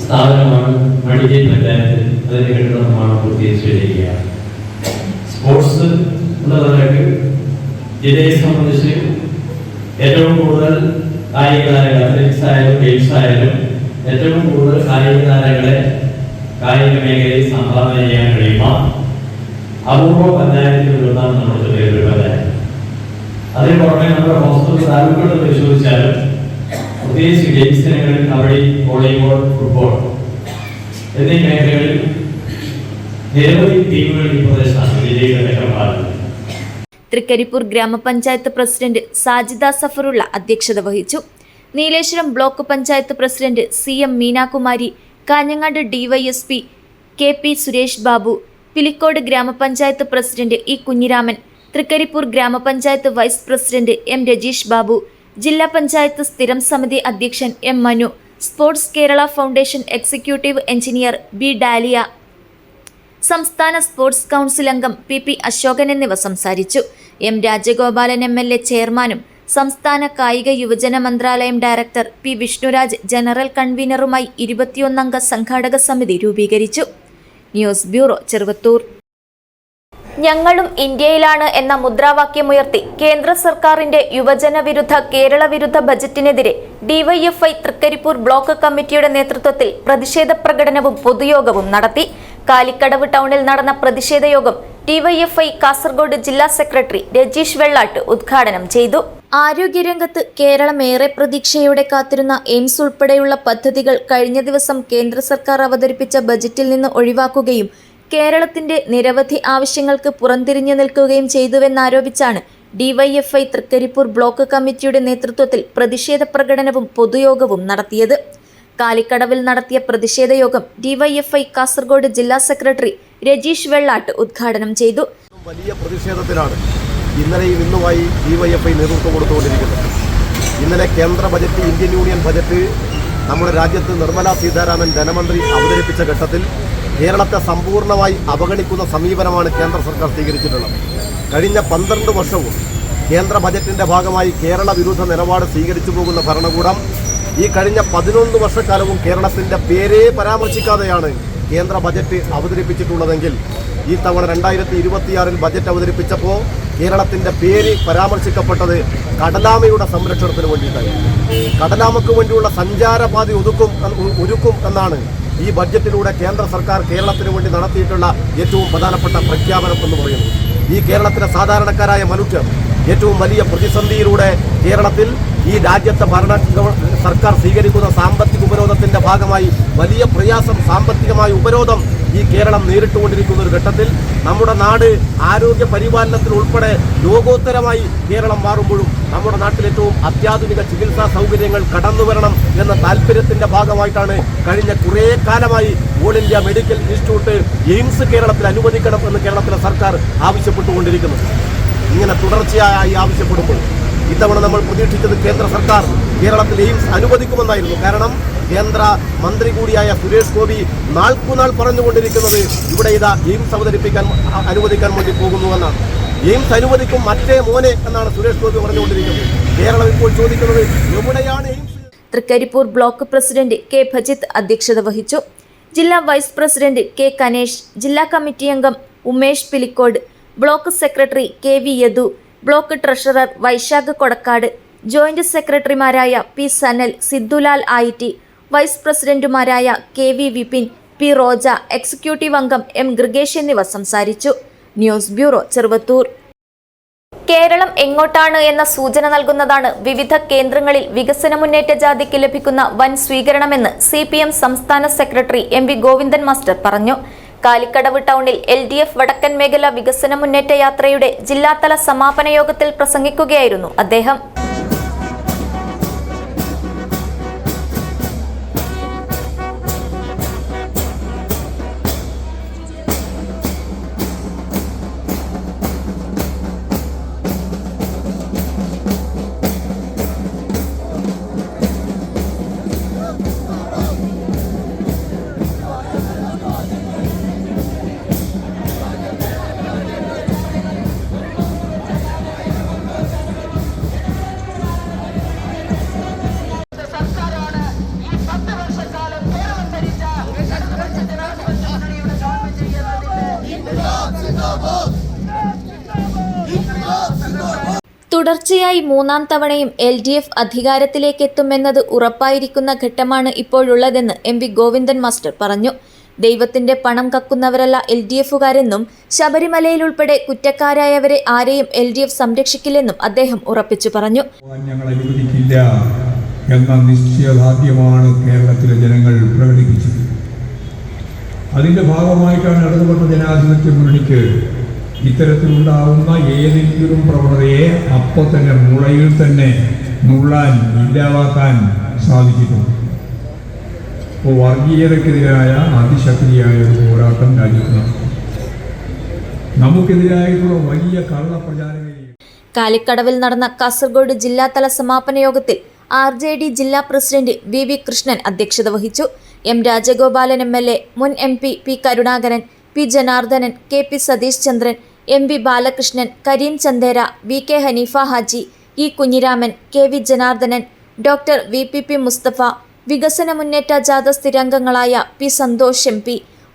സ്ഥാപനമാണ് മടിക്കേരി പഞ്ചായത്തിൽ. അതിന്റെ കെട്ടിട നിർമ്മാണം പൂർത്തീകരിച്ചിരിക്കുകയാണ്. സ്പോർട്സ് എന്ന നിലയ്ക്ക് ജില്ലയെ സംബന്ധിച്ച് ഏറ്റവും കൂടുതൽ കായിക താരങ്ങൾ, അത്ലറ്റിക്സ് ആയാലും ഗെയിംസ് ആയാലും ഏറ്റവും കൂടുതൽ കായിക താരങ്ങളെ കായിക മേഖലയിൽ സംഭാവന ചെയ്യാൻ കഴിയുന്ന അപൂർവ പഞ്ചായത്തുകളിലൊന്നാണ് നമ്മുടെ ജില്ലയിലെ ഒരു പഞ്ചായത്ത്. അതിന് പുറമെ നമ്മുടെ ഹോസ്പിറ്റൽ താലൂക്കുകൾ പരിശോധിച്ചാലും പ്രത്യേകിച്ച് ഗെയിംസ് ഇനങ്ങളിൽ കബഡി, വോളിബോൾ, ഫുട്ബോൾ എന്നീ മേഖലകളിൽ നിരവധി ടീമുകൾ ഈ പ്രദേശത്താണ് വിജയികളെ. തൃക്കരിപ്പൂർ ഗ്രാമപഞ്ചായത്ത് പ്രസിഡന്റ് സാജിദ സഫറുള്ള അധ്യക്ഷത വഹിച്ചു. Nileshwaram block panchayat president CM Meenakumari, Kanhangad DYSP KP Suresh Babu, Pilicode ഗ്രാമപഞ്ചായത്ത് പ്രസിഡന്റ് E കുഞ്ഞിരാമൻ, തൃക്കരിപ്പൂർ ഗ്രാമപഞ്ചായത്ത് vice president M Rajeesh Babu, ജില്ലാ പഞ്ചായത്ത് സ്ഥിരം സമിതി അധ്യക്ഷൻ M Manu, sports Kerala foundation executive engineer B Dalia, സംസ്ഥാന സ്പോർട്സ് കൗൺസിൽ അംഗം PP അശോകൻ എന്നിവ സംസാരിച്ചു. M രാജഗോപാലൻ MLA ചെയർമാനും സംസ്ഥാന കായിക യുവജന മന്ത്രാലയം ഡയറക്ടർ P വിഷ്ണുരാജ് ജനറൽ കൺവീനറുമായി 21 അംഗ സംഘാടക സമിതി രൂപീകരിച്ചു. News bureau, Cheruvathur. ഞങ്ങളും ഇന്ത്യയിലാണ് എന്ന മുദ്രാവാക്യമുയർത്തി കേന്ദ്ര സർക്കാരിന്റെ യുവജന വിരുദ്ധ കേരള വിരുദ്ധ ബജറ്റിനെതിരെ DYFI തൃക്കരിപ്പൂർ ബ്ലോക്ക് കമ്മിറ്റിയുടെ നേതൃത്വത്തിൽ പ്രതിഷേധ പ്രകടനവും പൊതുയോഗവും നടത്തി. കാലിക്കടവ് ടൗണിൽ നടന്ന പ്രതിഷേധ യോഗം DYFI കാസർഗോഡ് ജില്ലാ സെക്രട്ടറി രജീഷ് വെള്ളാട്ട് ഉദ്ഘാടനം ചെയ്തു. ആരോഗ്യരംഗത്ത് കേരളം ഏറെ പ്രതീക്ഷയോടെ കാത്തിരുന്ന എയിംസ് ഉൾപ്പെടെയുള്ള പദ്ധതികൾ കഴിഞ്ഞ ദിവസം കേന്ദ്ര സർക്കാർ അവതരിപ്പിച്ച ബജറ്റിൽ നിന്ന് ഒഴിവാക്കുകയും കേരളത്തിന്റെ നിരവധി ആവശ്യങ്ങൾക്ക് പുറംതിരിഞ്ഞു നിൽക്കുകയും ചെയ്തുവെന്നാരോപിച്ചാണ് DYFI തൃക്കരിപ്പൂർ ബ്ലോക്ക് കമ്മിറ്റിയുടെ നേതൃത്വത്തിൽ പ്രതിഷേധ പ്രകടനവും പൊതുയോഗവും നടത്തിയത്. കാലിക്കടവിൽ നടത്തിയ പ്രതിഷേധ യോഗം DYFI കാസർഗോഡ് ജില്ലാ സെക്രട്ടറി രജീഷ് വെള്ളാട്ട് ഉദ്ഘാടനം ചെയ്തു. വലിയ പ്രതിഷേധത്തിലാണ് ഇന്നലെയും ഇന്നുമായി DYFI നേതൃത്വം കൊടുത്തുകൊണ്ടിരിക്കുന്നത്. ഇന്നലെ കേന്ദ്ര ബജറ്റ്, ഇന്ത്യൻ യൂണിയൻ ബജറ്റ് നമ്മുടെ രാജ്യത്ത് നിർമ്മലാ സീതാരാമൻ ധനമന്ത്രി അവതരിപ്പിച്ച ഘട്ടത്തിൽ കേരളത്തെ സമ്പൂർണ്ണമായി അവഗണിക്കുന്ന സമീപനമാണ് കേന്ദ്ര സർക്കാർ സ്വീകരിച്ചിട്ടുള്ളത്. കഴിഞ്ഞ 12 വർഷവും കേന്ദ്ര ബജറ്റിൻ്റെ ഭാഗമായി കേരള വിരുദ്ധ നിലപാട് സ്വീകരിച്ചു പോകുന്ന ഭരണകൂടം ഈ കഴിഞ്ഞ 11 വർഷക്കാലവും കേരളത്തിൻ്റെ പേരേ പരാമർശിക്കാതെയാണ് കേന്ദ്ര ബജറ്റ് അവതരിപ്പിച്ചിട്ടുള്ളതെങ്കിൽ ഈ തവണ 2026 ബജറ്റ് അവതരിപ്പിച്ചപ്പോൾ കേരളത്തിൻ്റെ പേര് പരാമർശിക്കപ്പെട്ടത് കടലാമയുടെ സംരക്ഷണത്തിന് വേണ്ടിയിട്ടാണ്. കടലാമയ്ക്ക് വേണ്ടിയുള്ള സഞ്ചാരപാത ഒരുക്കും എന്നാണ് ഈ ബഡ്ജറ്റിലൂടെ കേന്ദ്ര സർക്കാർ കേരളത്തിന് വേണ്ടി നടത്തിയിട്ടുള്ള ഏറ്റവും പ്രധാനപ്പെട്ട പ്രഖ്യാപനം എന്ന് പറയുന്നത്. ഈ കേരളത്തിലെ സാധാരണക്കാരായ മനുഷ്യർ ഏറ്റവും വലിയ പ്രതിസന്ധിയിലൂടെ കേരളത്തിൽ ഈ രാജ്യത്തെ സർക്കാർ സ്വീകരിക്കുന്ന സാമ്പത്തിക ഉപരോധത്തിൻ്റെ ഭാഗമായി വലിയ പ്രയാസം, സാമ്പത്തികമായ ഉപരോധം ഈ കേരളം നേരിട്ടുകൊണ്ടിരിക്കുന്ന ഒരു ഘട്ടത്തിൽ നമ്മുടെ നാട് ആരോഗ്യ പരിപാലനത്തിൽ ഉൾപ്പെടെ ലോകോത്തരമായി കേരളം മാറുമ്പോഴും നമ്മുടെ നാട്ടിൽ ഏറ്റവും അത്യാധുനിക ചികിത്സാ സൗകര്യങ്ങൾ കടന്നു വരണം എന്ന താല്പര്യത്തിൻ്റെ ഭാഗമായിട്ടാണ് കഴിഞ്ഞ കുറേ കാലമായി all India medical institute AIIMS കേരളത്തിൽ അനുവദിക്കണം എന്ന് കേരളത്തിലെ സർക്കാർ ആവശ്യപ്പെട്ടുകൊണ്ടിരിക്കുന്നത്. ഇങ്ങനെ തുടർച്ചയായി ആവശ്യപ്പെടുമ്പോൾ ഇത്തവണ നമ്മൾ പ്രതീക്ഷിച്ചത് കേന്ദ്ര സർക്കാർ കേരളത്തിൽ എയിംസ് അനുവദിക്കുമെന്നായിരുന്നു. കാരണം കേന്ദ്ര മന്ത്രി കൂടിയായ സുരേഷ് ഗോപി നാൾക്കുനാൾ പറഞ്ഞുകൊണ്ടിരിക്കുന്നത് ഇവിടെ ഇതാ എയിംസ് അനുവദിക്കാൻ വേണ്ടി പോകുന്നുവെന്നാണ്. എയിംസ് അനുവദിക്കും മറ്റേ മോനെ എന്നാണ് സുരേഷ് ഗോപി പറഞ്ഞുകൊണ്ടിരിക്കുന്നത്. കേരളം ഇപ്പോൾ ചോദിക്കുന്നത് എവിടെയാണ് AIIMS? Trikaripur block president K Bhajith അധ്യക്ഷത വഹിച്ചു. ജില്ലാ വൈസ് പ്രസിഡന്റ് K കനേഷ്, ജില്ലാ കമ്മിറ്റി അംഗം Umesh Pilicode, block secretary KV Yadu, block treasurer Vaishakh Kodakkad, joint സെക്രട്ടറിമാരായ P Sanal, Sidhulal IT, vice പ്രസിഡന്റുമാരായ KV Vipin, P Roja, executive അംഗം M ഗൃഗേഷ് എന്നിവർ സംസാരിച്ചു. News bureau, Cheruvathur. കേരളം എങ്ങോട്ടാണ് എന്ന സൂചന നൽകുന്നതാണ് വിവിധ കേന്ദ്രങ്ങളിൽ വികസന മുന്നേറ്റ ജാഥയ്ക്ക് ലഭിക്കുന്ന വൻ സ്വീകരണമെന്ന് CPM സംസ്ഥാന സെക്രട്ടറി MV ഗോവിന്ദൻ മാസ്റ്റർ പറഞ്ഞു. കാലിക്കടവ് ടൗണിൽ LDF വടക്കൻ മേഖല വികസന മുന്നേറ്റ യാത്രയുടെ ജില്ലാതല സമാപന യോഗത്തിൽ പ്രസംഗിക്കുകയായിരുന്നു അദ്ദേഹം. തുടർച്ചയായി 3-ാം തവണയും LDF അധികാരത്തിലേക്കെത്തുമെന്നത് ഉറപ്പായിരിക്കുന്ന ഘട്ടമാണ് ഇപ്പോഴുള്ളതെന്ന് MP ഗോവിന്ദൻ മാസ്റ്റർ പറഞ്ഞു. ദൈവത്തിന്റെ പണം കക്കുന്നവരല്ല LDFകാരെന്നും ശബരിമലയിൽ ഉൾപ്പെടെ കുറ്റക്കാരായവരെ ആരെയും LDF സംരക്ഷിക്കില്ലെന്നും അദ്ദേഹം ഉറപ്പിച്ചു പറഞ്ഞു. ഞങ്ങൾ അനുവദിക്കില്ല എന്ന നിശ്ചയദാർഢ്യമാണ് കേരളത്തിലെ ജനങ്ങൾ പ്രകടിപ്പിച്ചത്. അതിൻ്റെ ഭാഗമായിട്ടാണ് ഇടതുപക്ഷ ജനാധിപത്യ മുന്നണിക്ക് ഇത്തരത്തിലുണ്ടാവുന്ന ഏതെങ്കിലും പ്രവണതയെ അപ്പോൾ തന്നെ മുളയിൽ തന്നെ നുള്ളാൻ ഇല്ലാതാക്കാൻ സാധിച്ചിട്ടുണ്ട്. അപ്പോൾ വർഗീയതയ്ക്കെതിരായ അതിശക്തിയായ ഒരു പോരാട്ടം രാജ്യത്ത് നടത്തും. നമുക്കെതിരായിട്ടുള്ള വലിയ കള്ളപ്രചാരങ്ങൾ. കാലിക്കടവിൽ നടന്ന കാസർഗോഡ് ജില്ലാതല സമാപന യോഗത്തിൽ RJD ജില്ലാ പ്രസിഡന്റ് VV കൃഷ്ണൻ അധ്യക്ഷത വഹിച്ചു. M രാജഗോപാലൻ MLA, മുൻ MP P Karunakaran, P Janardhanan, KP Satheesh Chandran, MV Balakrishnan, Kareem Chandera, VK Haneefa Haji, E Kunhiraman, KV Janardhanan, doctor VPP Musthafa, വികസന മുന്നേറ്റ ജാഥ സ്ഥിരാംഗങ്ങളായ P സന്തോഷ് MP,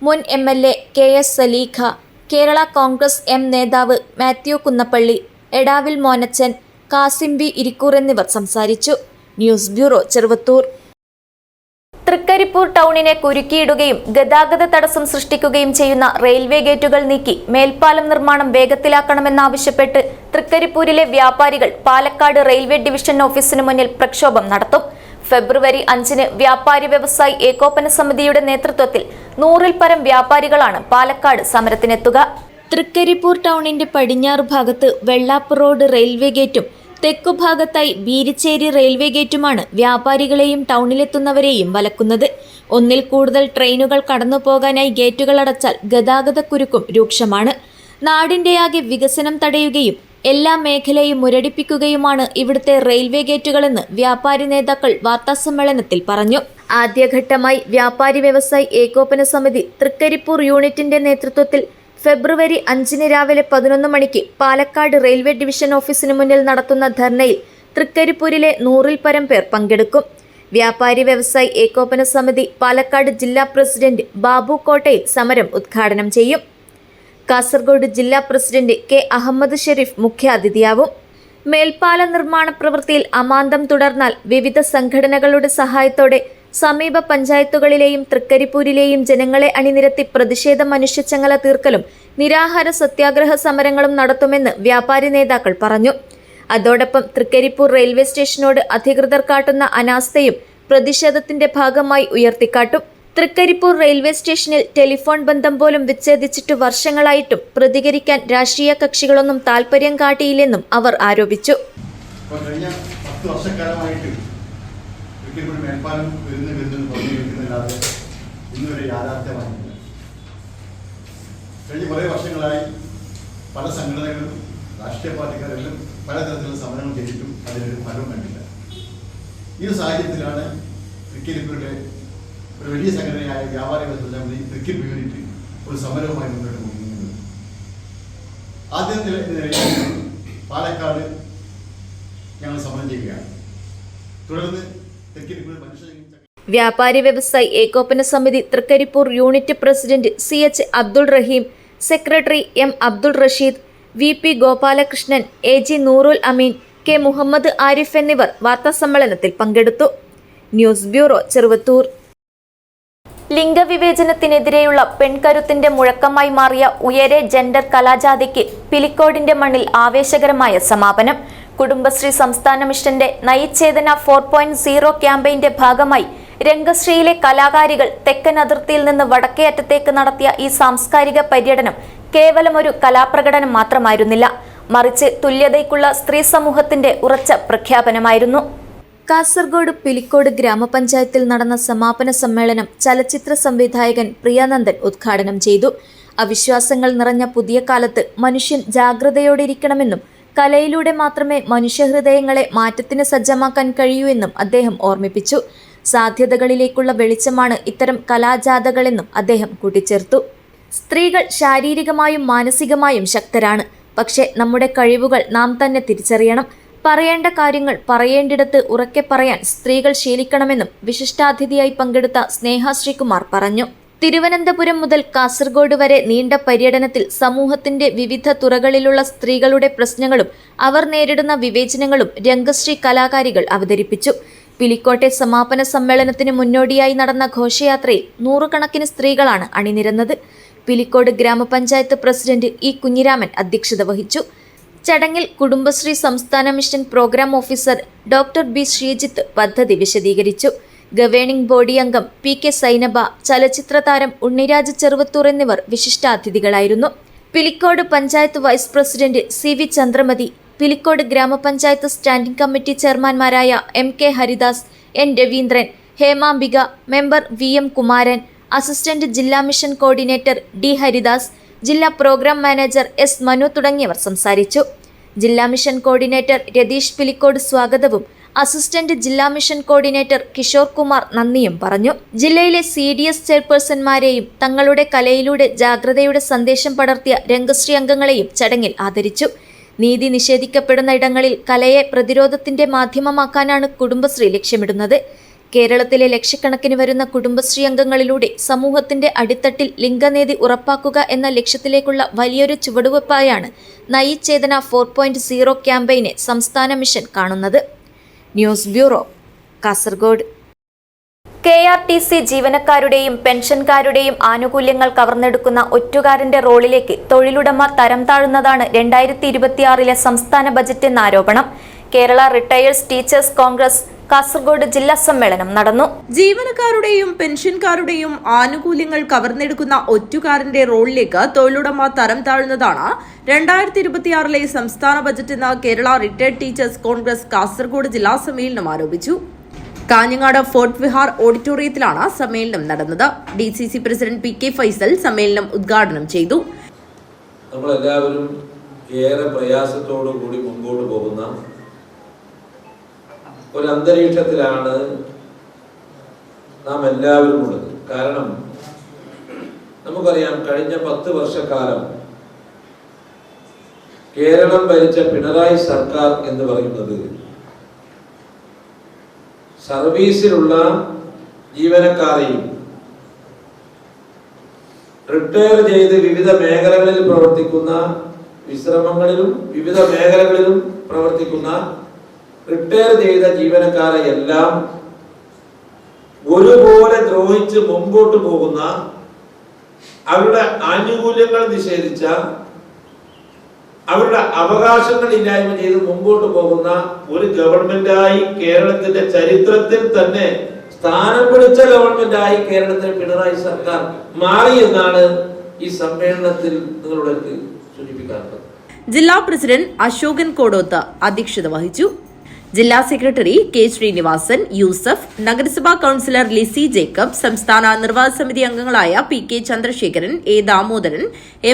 മുൻ MLA KS Saleekha, Kerala Congress M നേതാവ് മാത്യു കുന്നപ്പള്ളി, എടാവിൽ മോനച്ചൻ, കാസിം B ഇരിക്കൂർ എന്നിവർ സംസാരിച്ചു. News bureau, Cheruvathur. തൃക്കരിപ്പൂർ ടൗണിനെ കുരുക്കിയിടുകയും ഗതാഗത തടസ്സം സൃഷ്ടിക്കുകയും ചെയ്യുന്ന റെയിൽവേ ഗേറ്റുകൾ നീക്കി മേൽപ്പാലം നിർമ്മാണം വേഗത്തിലാക്കണമെന്നാവശ്യപ്പെട്ട് തൃക്കരിപ്പൂരിലെ വ്യാപാരികൾ പാലക്കാട് റെയിൽവേ ഡിവിഷൻ ഓഫീസിന് മുന്നിൽ പ്രക്ഷോഭം നടത്തും. ഫെബ്രുവരി 5-ന് വ്യാപാരി വ്യവസായി ഏകോപന സമിതിയുടെ നേതൃത്വത്തിൽ 100-ൽ പരം വ്യാപാരികളാണ് പാലക്കാട് സമരത്തിനെത്തുക. തൃക്കരിപ്പൂർ ടൗണിന്റെ പടിഞ്ഞാറ് ഭാഗത്ത് വെള്ളാപ്പ് റോഡ് റെയിൽവേ ഗേറ്റും തെക്കുഭാഗത്തായി ബീരിച്ചേരി റെയിൽവേ ഗേറ്റുമാണ് വ്യാപാരികളെയും ടൗണിലെത്തുന്നവരെയും വലക്കുന്നത്. ഒന്നിൽ കൂടുതൽ ട്രെയിനുകൾ കടന്നുപോകാനായി ഗേറ്റുകൾ അടച്ചാൽ ഗതാഗതക്കുരുക്കും രൂക്ഷമാണ്. നാടിന്റെയാകെ വികസനം തടയുകയും എല്ലാ മേഖലയും മുരടിപ്പിക്കുകയുമാണ് ഇവിടുത്തെ റെയിൽവേ ഗേറ്റുകളെന്ന് വ്യാപാരി നേതാക്കൾ വാർത്താസമ്മേളനത്തിൽ പറഞ്ഞു. ആദ്യഘട്ടമായി വ്യാപാരി വ്യവസായി ഏകോപന സമിതി തൃക്കരിപ്പൂർ യൂണിറ്റിന്റെ നേതൃത്വത്തിൽ ഫെബ്രുവരി 5-ന് രാവിലെ 11 മണിക്ക് പാലക്കാട് റെയിൽവേ ഡിവിഷൻ ഓഫീസിന് മുന്നിൽ നടത്തുന്ന ധർണയിൽ തൃക്കരിപ്പൂരിലെ 100-ൽ പരം പേർ പങ്കെടുക്കും. വ്യാപാരി വ്യവസായി ഏകോപന സമിതി പാലക്കാട് ജില്ലാ പ്രസിഡന്റ് ബാബു കോട്ടയിൽ സമരം ഉദ്ഘാടനം ചെയ്യും. കാസർഗോഡ് ജില്ലാ പ്രസിഡന്റ് K അഹമ്മദ് ഷെരീഫ് മുഖ്യാതിഥിയാവും. മേൽപ്പാല നിർമ്മാണ പ്രവൃത്തിയിൽ അമാന്തം തുടർന്നാൽ വിവിധ സംഘടനകളുടെ സഹായത്തോടെ സമീപ പഞ്ചായത്തുകളിലെയും തൃക്കരിപ്പൂരിലെയും ജനങ്ങളെ അണിനിരത്തി പ്രതിഷേധ മനുഷ്യച്ചങ്ങല തീർക്കലും നിരാഹാര സത്യാഗ്രഹ സമരങ്ങളും നടത്തുമെന്ന് വ്യാപാരി നേതാക്കൾ പറഞ്ഞു. അതോടൊപ്പം തൃക്കരിപ്പൂർ റെയിൽവേ സ്റ്റേഷനോട് അധികൃതർ കാട്ടുന്ന അനാസ്ഥയും പ്രതിഷേധത്തിന്റെ ഭാഗമായി ഉയർത്തിക്കാട്ടും. തൃക്കരിപ്പൂർ റെയിൽവേ സ്റ്റേഷനിൽ ടെലിഫോൺ ബന്ധം പോലും വിച്ഛേദിച്ചിട്ട് വർഷങ്ങളായിട്ടും പ്രതികരിക്കാൻ രാഷ്ട്രീയ കക്ഷികളൊന്നും താൽപര്യം കാട്ടിയില്ലെന്നും അവർ ആരോപിച്ചു. മേൽപ്പാലം വരുന്നു പറഞ്ഞിരിക്കുന്നതില്ലാതെ ഇന്നുവരെ യാഥാർത്ഥ്യമായിട്ടില്ല. കഴിഞ്ഞ കുറേ വർഷങ്ങളായി പല സംഘടനകളും രാഷ്ട്രീയ പാർട്ടിക്കാരെല്ലാം പലതരത്തിലുള്ള സമരങ്ങൾ ചെയ്തിട്ടും അതിനൊരു ഫലവും കണ്ടില്ല. ഈ ഒരു സാഹചര്യത്തിലാണ് തൃക്കരിപ്പൂരിലെ ഒരു വലിയ സംഘടനയായ വ്യാപാരി വ്യവസായ സമിതി തൃക്കരിപ്പൂർ യൂണിറ്റ് ഒരു സമരവുമായി മുന്നോട്ട് പോകുന്നത്. ആദ്യ നിലയിൽ പാലക്കാട് ഞങ്ങൾ സമരം ചെയ്യുകയാണ്. തുടർന്ന് വ്യാപാരി വ്യവസായി ഏകോപന സമിതി Trikaripur unit president CH Abdul Raheem, secretary M Abdul Rasheed, VP Gopalakrishnan, AG Noorul Ameen, K Muhammad Arif എന്നിവർ വാർത്താസമ്മേളനത്തിൽ പങ്കെടുത്തു. News bureau, Cheruvathur. ലിംഗവിവേചനത്തിനെതിരെയുള്ള പെൺകരുത്തിന്റെ മുഴക്കമായി മാറിയ ഉയരെ ജെൻഡർ കലാജാഥയ്ക്ക് പിലിക്കോടിന്റെ മണ്ണിൽ ആവേശകരമായ സമാപനം. കുടുംബശ്രീ സംസ്ഥാന മിഷന്റെ നയിച്ചേതന 4.0 ക്യാമ്പയിന്റെ ഭാഗമായി രംഗശ്രീയിലെ കലാകാരികൾ തെക്കൻ അതിർത്തിയിൽ നിന്ന് വടക്കേ അറ്റത്തേക്ക് നടത്തിയ ഈ സാംസ്കാരിക പര്യടനം കേവലം ഒരു കലാപ്രകടനം മാത്രമായിരുന്നില്ല, മറിച്ച് തുല്യതയ്ക്കുള്ള സ്ത്രീ സമൂഹത്തിന്റെ ഉറച്ച പ്രഖ്യാപനമായിരുന്നു. കാസർഗോഡ് പിലിക്കോട് ഗ്രാമപഞ്ചായത്തിൽ നടന്ന സമാപന സമ്മേളനം ചലച്ചിത്ര സംവിധായകൻ പ്രിയാനന്ദൻ ഉദ്ഘാടനം ചെയ്തു. അവിശ്വാസങ്ങൾ നിറഞ്ഞ പുതിയ കാലത്ത് മനുഷ്യൻ ജാഗ്രതയോടെയിരിക്കണമെന്നും കലയിലൂടെ മാത്രമേ മനുഷ്യഹൃദയങ്ങളെ മാറ്റത്തിന് സജ്ജമാക്കാൻ കഴിയൂ എന്നും അദ്ദേഹം ഓർമ്മിപ്പിച്ചു. സാധ്യതകളിലേക്കുള്ള വെളിച്ചമാണ് ഇത്തരം കലാജാഥകളെന്നും അദ്ദേഹം കൂട്ടിച്ചേർത്തു. സ്ത്രീകൾ ശാരീരികമായും മാനസികമായും ശക്തരാണ്. പക്ഷേ നമ്മുടെ കഴിവുകൾ നാം തന്നെ തിരിച്ചറിയണം. പറയേണ്ട കാര്യങ്ങൾ പറയേണ്ടിടത്ത് ഉറക്കെ പറയാൻ സ്ത്രീകൾ ശീലിക്കണമെന്നും വിശിഷ്ടാതിഥിയായി പങ്കെടുത്ത സ്നേഹ ശ്രീകുമാർ പറഞ്ഞു. തിരുവനന്തപുരം മുതൽ കാസർഗോഡ് വരെ നീണ്ട പര്യടനത്തിൽ സമൂഹത്തിന്റെ വിവിധ തുറകളിലുള്ള സ്ത്രീകളുടെ പ്രശ്നങ്ങളും അവർ നേരിടുന്ന വിവേചനങ്ങളും രംഗശ്രീ കലാകാരികൾ അവതരിപ്പിച്ചു. പിലിക്കോട്ടെ സമാപന സമ്മേളനത്തിന് മുന്നോടിയായി നടന്ന ഘോഷയാത്രയിൽ നൂറുകണക്കിന് സ്ത്രീകളാണ് അണിനിരന്നത്. പിലിക്കോട് ഗ്രാമപഞ്ചായത്ത് പ്രസിഡന്റ് ഇ കുഞ്ഞിരാമൻ അധ്യക്ഷത വഹിച്ചു. ചടങ്ങിൽ കുടുംബശ്രീ സംസ്ഥാന mission programme officer doctor B Sreejith പദ്ധതി വിശദീകരിച്ചു. ഗവേണിംഗ് ബോഡി അംഗം പി കെ സൈനബ, ചലച്ചിത്ര താരം ഉണ്ണിരാജ് ചെറുവത്തൂർ എന്നിവർ വിശിഷ്ടാതിഥികളായിരുന്നു. Pilicode panchayat vice president C V Chandramathi, Pilicode ഗ്രാമപഞ്ചായത്ത് സ്റ്റാൻഡിംഗ് കമ്മിറ്റി ചെയർമാൻമാരായ M K Haridas, N Raveendran, Hemambika, member V M Kumaran, assistant ജില്ലാ മിഷൻ കോർഡിനേറ്റർ ഡി ഹരിദാസ്, ജില്ലാ പ്രോഗ്രാം മാനേജർ എസ് മനു തുടങ്ങിയവർ സംസാരിച്ചു. ജില്ലാ മിഷൻ കോർഡിനേറ്റർ രതീഷ് പിലിക്കോട് സ്വാഗതവും അസിസ്റ്റന്റ് ജില്ലാ മിഷൻ കോർഡിനേറ്റർ കിഷോർ കുമാർ നന്ദിയും പറഞ്ഞു. ജില്ലയിലെ CDS ചെയർപേഴ്സൺമാരെയും തങ്ങളുടെ കലയിലൂടെ ജാഗ്രതയുടെ സന്ദേശം പടർത്തിയ രംഗശ്രീ അംഗങ്ങളെയും ചടങ്ങിൽ ആദരിച്ചു. നീതി നിഷേധിക്കപ്പെടുന്ന ഇടങ്ങളിൽ കലയെ പ്രതിരോധത്തിന്റെ മാധ്യമമാക്കാനാണ് കുടുംബശ്രീ ലക്ഷ്യമിടുന്നത്. കേരളത്തിലെ ലക്ഷക്കണക്കിന് വരുന്ന കുടുംബശ്രീ അംഗങ്ങളിലൂടെ സമൂഹത്തിന്റെ അടിത്തട്ടിൽ ലിംഗനീതി ഉറപ്പാക്കുക എന്ന ലക്ഷ്യത്തിലേക്കുള്ള വലിയൊരു ചുവടുവയ്പായാണ് നയി ചേതന 4.0 ക്യാമ്പയിനെ സംസ്ഥാന മിഷൻ കാണുന്നത്. News bureau, Kasaragod. KRTC ജീവനക്കാരുടെയും പെൻഷൻകാരുടെയും ആനുകൂല്യങ്ങൾ കവർന്നെടുക്കുന്ന ഒറ്റുകാരന്റെ റോളിലേക്ക് തൊഴിലുടമ തരം താഴുന്നതാണ് 2026 സംസ്ഥാന ബജറ്റ് എന്ന ആരോപണം. കേരള റിട്ടയേഴ്സ് ടീച്ചേഴ്സ് കോൺഗ്രസ് കാസർഗോഡ് ജില്ലാ സമ്മേളനം നടന്നു. ജീവനക്കാരുടെയും പെൻഷൻകാരുടെയും ആനുകൂല്യങ്ങൾ കവർന്നെടുക്കുന്ന ഒറ്റുകാരന്റെ റോളിലേക്ക് തൊഴിലുടമ തരം താഴുന്നതാണ് 2026 സംസ്ഥാന ബജറ്റ് എന്ന് കേരള റിട്ടയർഡ് ടീച്ചേഴ്സ് കോൺഗ്രസ് കാസർഗോഡ് ജില്ലാ സമ്മേളനം ആരോപിച്ചു. കാഞ്ഞങ്ങാട് ഫോർട്ട് വിഹാർ ഓഡിറ്റോറിയത്തിലാണ് സമ്മേളനം നടന്നത്. DCC പ്രസിഡന്റ് PK ഫൈസൽ സമ്മേളനം ഉദ്ഘാടനം ചെയ്തു. നമ്മളെല്ലാവരും ഏറെ പ്രയാസത്തോടു കൂടി മുൻപോട്ട് പോകുന്ന ഒരു അന്തരീക്ഷത്തിലാണ് നാം എല്ലാവരും ഉള്ളത്. കാരണം നമുക്കറിയാം, കഴിഞ്ഞ 10 വർഷക്കാലം കേരളം ഭരിച്ച പിണറായി സർക്കാർ എന്ന് പറയുന്നത് സർവീസിലുള്ള ജീവനക്കാരെയും റിട്ടയർ ചെയ്ത് വിവിധ മേഖലകളിൽ പ്രവർത്തിക്കുന്ന വിശ്രമങ്ങളിലും വിവിധ മേഖലകളിലും പ്രവർത്തിക്കുന്ന റിട്ടയർ ചെയ്ത ജീവനക്കാരെ എല്ലാം ഒരുപോലെ ദ്രോഹിച്ച് മുമ്പോട്ട് പോകുന്ന, അവരുടെ ആനുകൂല്യങ്ങൾ നിഷേധിച്ച, അവരുടെ അവകാശങ്ങൾ ഇല്ലായ്മ ചെയ്ത് മുമ്പോട്ട് പോകുന്ന ഒരു ഗവൺമെന്റായി കേരളത്തിന്റെ ചരിത്രത്തിൽ തന്നെ സ്ഥാനം പിടിച്ച ഗവൺമെന്റായി കേരളത്തിലെ പിണറായി സർക്കാർ മാറി എന്നാണ് ഈ സമ്മേളനത്തിൽ നിങ്ങളോട് സൂചിപ്പിക്കാറുള്ളത്. ജില്ലാ പ്രസിഡന്റ് അശോകൻ കോടോത്ത് അധ്യക്ഷത വഹിച്ചു. ജില്ലാ സെക്രട്ടറി K ശ്രീനിവാസൻ, യൂസഫ്, നഗരസഭാ കൌൺസിലർ ലിസി ജേക്കബ്, സംസ്ഥാന നിർവാഹക സമിതി അംഗങ്ങളായ PK Chandrasekharan, A Damodaran,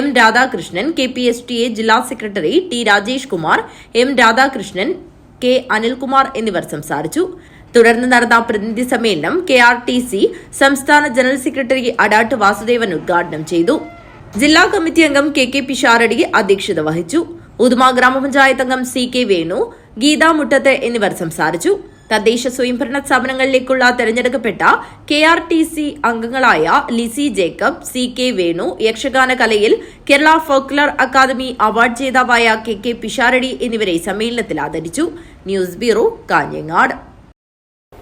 M Radhakrishnan, KPSTA ജില്ലാ secretary T Rajesh Kumar, M Radhakrishnan, K Anilkumar എന്നിവർ സംസാരിച്ചു. തുടർന്ന് നടന്ന പ്രതിനിധി സമ്മേളനം KRTC സംസ്ഥാന ജനറൽ സെക്രട്ടറി അഡാട്ട് വാസുദേവൻ ഉദ്ഘാടനം ചെയ്തു. ജില്ലാ കമ്മിറ്റി അംഗം KK പിഷാരടി അധ്യക്ഷത വഹിച്ചു. ഉദുമ ഗ്രാമപഞ്ചായത്ത് അംഗം CK വേണു, ഗീത മുട്ടത്ത് എന്നിവർ സംസാരിച്ചു. തദ്ദേശ സ്വയംഭരണ സ്ഥാപനങ്ങളിലേക്കുള്ള തെരഞ്ഞെടുക്കപ്പെട്ട KRTC അംഗങ്ങളായ ലിസി ജേക്കബ്, CK വേണു, യക്ഷഗാന കലയിൽ കേരള ഫോക്ലർ അക്കാദമി അവാർഡ് ജേതാവായ KK പിഷാരടി എന്നിവരെ സമ്മേളനത്തിൽ ആദരിച്ചു. News bureau, Kanhangad.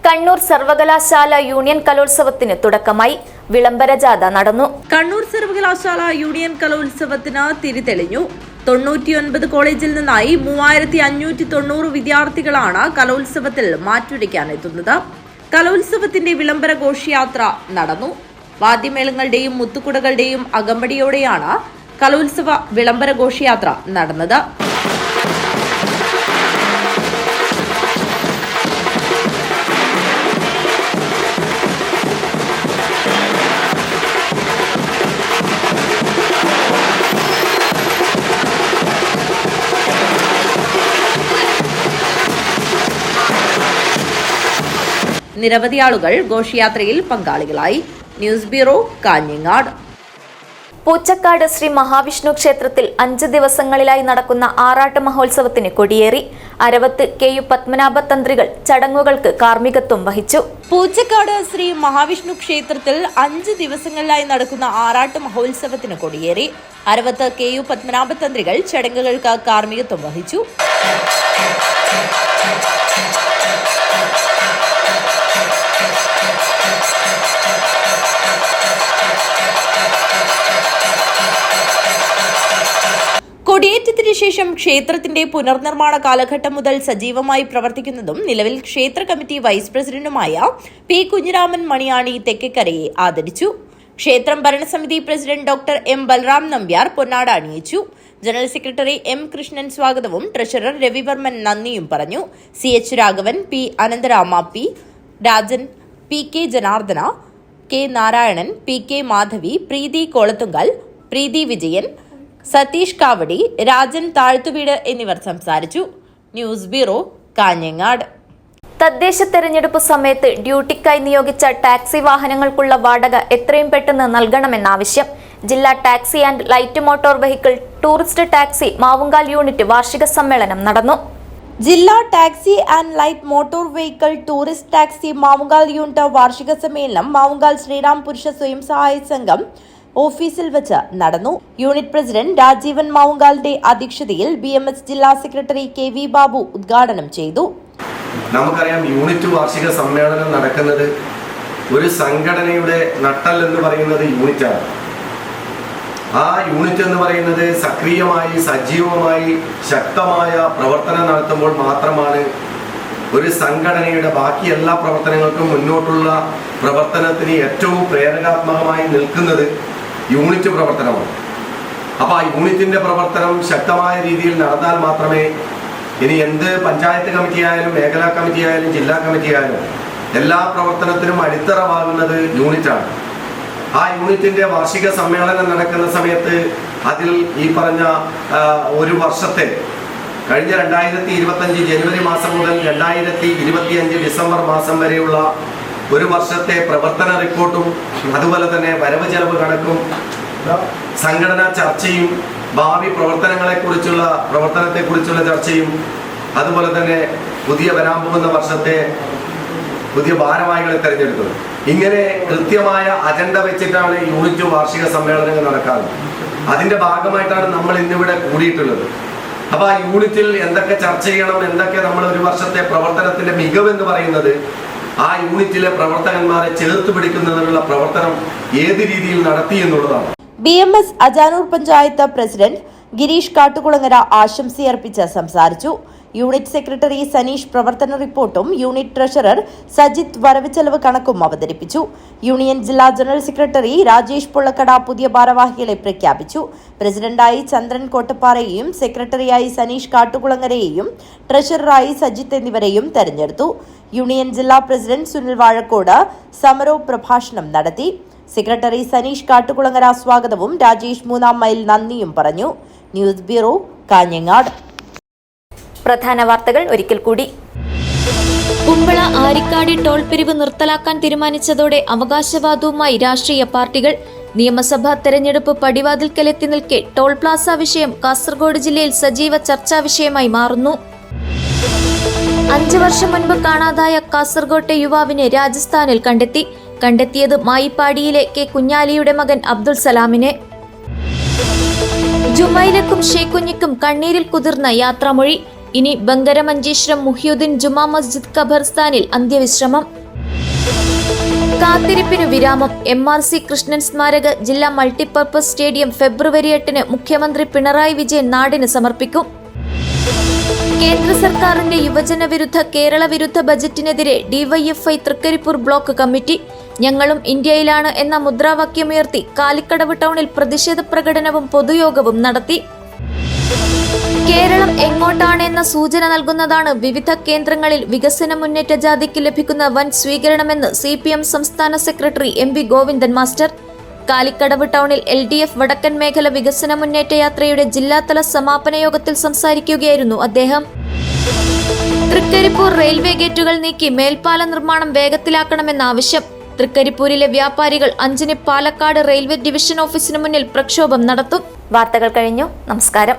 കണ്ണൂർ സർവകലാശാല യൂണിയൻ കലോത്സവത്തിന് തുടക്കമായി. വിളംബര ജാഥ നടന്നു. കണ്ണൂർ സർവകലാശാല യൂണിയൻ കലോത്സവത്തിന് തിരിതെളിഞ്ഞു. 99 കോളേജിൽ നിന്നായി 3590 വിദ്യാർത്ഥികളാണ് കലോത്സവത്തിൽ മാറ്റുരയ്ക്കാനെത്തുന്നത്. കലോത്സവത്തിന്റെ വിളംബര ഘോഷയാത്ര നടന്നു. വാദ്യമേളങ്ങളുടെയും മുത്തുകുടകളുടെയും അകമ്പടിയോടെയാണ് കലോത്സവ വിളംബര ഘോഷയാത്ര നടന്നത്. നിരവധി ആളുകൾ ഘോഷയാത്രയിൽ പങ്കാളികളായി. News bureau, Kanhangad. പൂച്ചക്കാട് ശ്രീ മഹാവിഷ്ണു ക്ഷേത്രത്തിൽ 5 ദിവസങ്ങളിലായി നടക്കുന്ന ആറാട്ട് മഹോത്സവത്തിന് കൊടിയേറി. അരവത്ത് KU പത്മനാഭ തന്ത്രികൾ ചടങ്ങുകൾക്ക് കാർമ്മികത്വം വഹിച്ചു. പൂച്ചക്കാട് ശ്രീ മഹാവിഷ്ണു ക്ഷേത്രത്തിൽ 5 ദിവസങ്ങളിലായി നടക്കുന്ന ആറാട്ട് മഹോത്സവത്തിന് കൊടിയേറി. അരവത്ത് KU പത്മനാഭ തന്ത്രികൾ ചടങ്ങുകൾക്ക് കാർമ്മികത്വം വഹിച്ചു. കൊടിയേറ്റത്തിന് ശേഷം ക്ഷേത്രത്തിന്റെ പുനർനിർമ്മാണ കാലഘട്ടം മുതൽ സജീവമായി പ്രവർത്തിക്കുന്നതും നിലവിൽ ക്ഷേത്ര കമ്മിറ്റി വൈസ് പ്രസിഡന്റുമായ P. കുഞ്ഞിരാമൻ മണിയാണി തെക്കേക്കരയെ ആദരിച്ചു. ക്ഷേത്രം ഭരണസമിതി പ്രസിഡന്റ് ഡോക്ടർ M. ബൽറാം നമ്പ്യാർ പൊന്നാട അണിയിച്ചു. General secretary M. കൃഷ്ണൻ സ്വാഗതവും ട്രഷറർ രവിവർമ്മൻ നന്ദിയും പറഞ്ഞു. CH Raghavan, P. Anantharama, P. Rajan, PK Janardhana, K. Narayanan, PK Madhavi, പ്രീതി കോളത്തുങ്കൽ, പ്രീതി വിജയൻ, സതീഷ് കാവടി, രാജൻ താഴ്ത്തുവീട് എന്നിവർ സംസാരിച്ചു. News bureau, Kanhangad. തദ്ദേശ തെരഞ്ഞെടുപ്പ് സമയത്ത് ഡ്യൂട്ടിക്കായി നിയോഗിച്ച ടാക്സി വാഹനങ്ങൾക്കുള്ള വാടക എത്രയും പെട്ടെന്ന് നൽകണമെന്നാവശ്യം. ജില്ലാ taxi and light motor vehicle tourist taxi Mavungal unit വാർഷിക സമ്മേളനം നടന്നു. ജില്ലാ taxi and light motor vehicle tourist taxi Mavungal unit വാർഷിക സമ്മേളനം മാവുങ്കാൽ ശ്രീറാം പുരുഷ സ്വയം സഹായ സംഘം ഓഫീസിൽ വെച്ച് നടന്നു. യൂണിറ്റ് പ്രസിഡന്റ് രാജീവൻ മാവുങ്കാലിന്റെ അധ്യക്ഷതയിൽ BMS ജില്ലാ സെക്രട്ടറി KV ബാബു ഉദ്ഘാടനം ചെയ്തു. നമുക്കറിയാം, യൂണിറ്റ് വാർഷിക സമ്മേളനം നടക്കുന്നത് ഒരു സംഘടനയുടെ നട്ടൽ എന്ന് പറയുന്നത് യൂണിറ്റാണ്. ആ യൂണിറ്റ് എന്ന് പറയുന്നത് സക്രിയമായി, സജീവമായി, ശക്തമായ പ്രവർത്തനം നടത്തുമ്പോൾ മാത്രമാണ് ഒരു സംഘടനയുടെ ബാക്കി എല്ലാ പ്രവർത്തനങ്ങൾക്കും മുന്നോട്ടുള്ള പ്രവർത്തനത്തിന് ഏറ്റവും പ്രേരകാത്മകമായി നിൽക്കുന്നത് യൂണിറ്റ് പ്രവർത്തനമാണ്. അപ്പോൾ ആ യൂണിറ്റിൻ്റെ പ്രവർത്തനം ശക്തമായ രീതിയിൽ നടന്നാൽ മാത്രമേ ഇനി എന്ത് പഞ്ചായത്ത് കമ്മിറ്റി ആയാലും മേഖലാ കമ്മിറ്റി ആയാലും ജില്ലാ കമ്മിറ്റി ആയാലും എല്ലാ പ്രവർത്തനത്തിനും അടിത്തറവാകുന്നത് യൂണിറ്റാണ്. ആ യൂണിറ്റിൻ്റെ വാർഷിക സമ്മേളനം നടക്കുന്ന സമയത്ത് അതിൽ ഈ പറഞ്ഞ ഒരു വർഷത്തെ കഴിഞ്ഞ 2025 ജനുവരി മാസം മുതൽ 2025 ഡിസംബർ മാസം വരെയുള്ള ഒരു വർഷത്തെ പ്രവർത്തന റിപ്പോർട്ടും അതുപോലെ തന്നെ വരവ് ചെലവ് കണക്കും സംഘടനാ ചർച്ചയും ഭാവി പ്രവർത്തനത്തെക്കുറിച്ചുള്ള ചർച്ചയും അതുപോലെ തന്നെ പുതിയ വരാൻ പോകുന്ന വർഷത്തെ പുതിയ ഭാരവാഹികളെ തെരഞ്ഞെടുത്തത്. ഇങ്ങനെ കൃത്യമായ അജണ്ട വെച്ചിട്ടാണ് യൂണിറ്റ് വാർഷിക സമ്മേളനങ്ങൾ നടക്കാറ്. അതിൻ്റെ ഭാഗമായിട്ടാണ് നമ്മൾ ഇന്നിവിടെ കൂടിയിട്ടുള്ളത്. അപ്പോൾ ആ യൂണിറ്റിൽ എന്തൊക്കെ ചർച്ച ചെയ്യണം, എന്തൊക്കെ നമ്മൾ ഒരു വർഷത്തെ പ്രവർത്തനത്തിൻ്റെ മികവെന്ന് പറയുന്നത് ആ യൂണിറ്റിലെ പ്രവർത്തകന്മാരെ ചേർത്ത് പിടിക്കുന്നതിനുള്ള പ്രവർത്തനം ഏത് രീതിയിൽ നടത്തി എന്നുള്ളതാണ്. BMS അജാനൂർ പഞ്ചായത്ത് പ്രസിഡന്റ് ഗിരീഷ് കാട്ടുകുളങ്ങര ആശംസയർപ്പിച്ച് സംസാരിച്ചു. യൂണിറ്റ് സെക്രട്ടറി സനീഷ് പ്രവർത്തന റിപ്പോർട്ടും യൂണിറ്റ് ട്രഷറർ സജിത് വരവ് ചെലവ് കണക്കും അവതരിപ്പിച്ചു. യൂണിയൻ ജില്ലാ ജനറൽ സെക്രട്ടറി രാജേഷ് പൊള്ളക്കട പുതിയ ഭാരവാഹികളെ പ്രഖ്യാപിച്ചു. പ്രസിഡന്റായി ചന്ദ്രൻ കോട്ടപ്പാറയെയും സെക്രട്ടറിയായി സനീഷ് കാട്ടുകുളങ്ങരയെയും ട്രഷററായി സജിത്ത് എന്നിവരെയും തെരഞ്ഞെടുത്തു. യൂണിയൻ ജില്ലാ പ്രസിഡന്റ് സുനിൽ വാഴക്കോട് സമരോ പ്രഭാഷണം നടത്തി. സെക്രട്ടറി സനീഷ് കാട്ടുകുളങ്ങര സ്വാഗതവും രാജേഷ് 3-ാം മൈൽ നന്ദിയും പറഞ്ഞു. News bureau, Kanhangad. പ്രധാന വാർത്തകൾ ഒരിക്കൽ കൂടി. കുമ്പള ആരിക്കാടി ടോൾ പിരിവ് നിർത്തലാക്കാൻ തീരുമാനിച്ചതോടെ അവകാശവാദവുമായി രാഷ്ട്രീയ പാർട്ടികൾ. നിയമസഭാ തെരഞ്ഞെടുപ്പ് പടിവാതിൽക്കലെത്തി നിൽക്കെ ടോൾ പ്ലാസ വിഷയം കാസർഗോഡ് ജില്ലയിൽ സജീവ ചർച്ചാ വിഷയമായി മാറുന്നു. 5 വർഷം മുൻപ് കാണാതായ കാസർഗോട്ടെ യുവാവിനെ രാജസ്ഥാനിൽ കണ്ടെത്തിയത് മായിപ്പാടിയിലെ K. കുഞ്ഞാലിയുടെ മകൻ അബ്ദുൾ സലാമിനെ. ജുമൈലക്കും ഷേഖുഞ്ഞിക്കും കണ്ണീരിൽ കുതിർന്ന യാത്രാമൊഴി. ഇനി ബങ്കരമഞ്ചേശ്വരം മുഹ്യുദ്ദീൻ ജുമാ മസ്ജിദ് ഖബർസ്ഥാനിൽ അന്ത്യവിശ്രമം. കാത്തിരിപ്പിനു വിരാമം. MRC കൃഷ്ണൻ സ്മാരക ജില്ലാ മൾട്ടിപർപ്പസ് സ്റ്റേഡിയം ഫെബ്രുവരി 8 മുഖ്യമന്ത്രി പിണറായി വിജയൻ നാടിന് സമർപ്പിക്കും. കേന്ദ്ര സർക്കാരിന്റെ യുവജന വിരുദ്ധ കേരള വിരുദ്ധ ബജറ്റിനെതിരെ DYFI തൃക്കരിപ്പൂർ ബ്ലോക്ക് കമ്മിറ്റി. ഞങ്ങളും ഇന്ത്യയിലാണ് എന്ന മുദ്രാവാക്യമുയർത്തി കാലിക്കടവ് ടൗണിൽ പ്രതിഷേധ പ്രകടനവും പൊതുയോഗവും നടത്തി. കേരളം എങ്ങോട്ടാണ് എന്ന സൂചന നൽകുന്നതാണ് വിവിധ കേന്ദ്രങ്ങളിൽ വികസന മുന്നേറ്റ ജാഥയ്ക്ക് ലഭിക്കുന്ന വൻ സ്വീകരണമെന്ന് CPM സംസ്ഥാന secretary MV Govindan master. Kalikkadavu ടൗണിൽ LDF വടക്കൻ മേഖല വികസന മുന്നേറ്റ യാത്രയുടെ ജില്ലാതല സമാപന യോഗത്തിൽ സംസാരിക്കുകയായിരുന്നു അദ്ദേഹം. തൃക്കരിപ്പൂർ റെയിൽവേ ഗേറ്റുകൾ നീക്കി മേൽപ്പാല നിർമ്മാണം വേഗത്തിലാക്കണമെന്ന ആവശ്യം. തൃക്കരിപ്പൂരിലെ വ്യാപാരികൾ 5-ന് പാലക്കാട് റെയിൽവേ ഡിവിഷൻ ഓഫീസിന് മുന്നിൽ പ്രക്ഷോഭം നടത്തും. വാർത്തകൾ കഴിഞ്ഞു. നമസ്കാരം.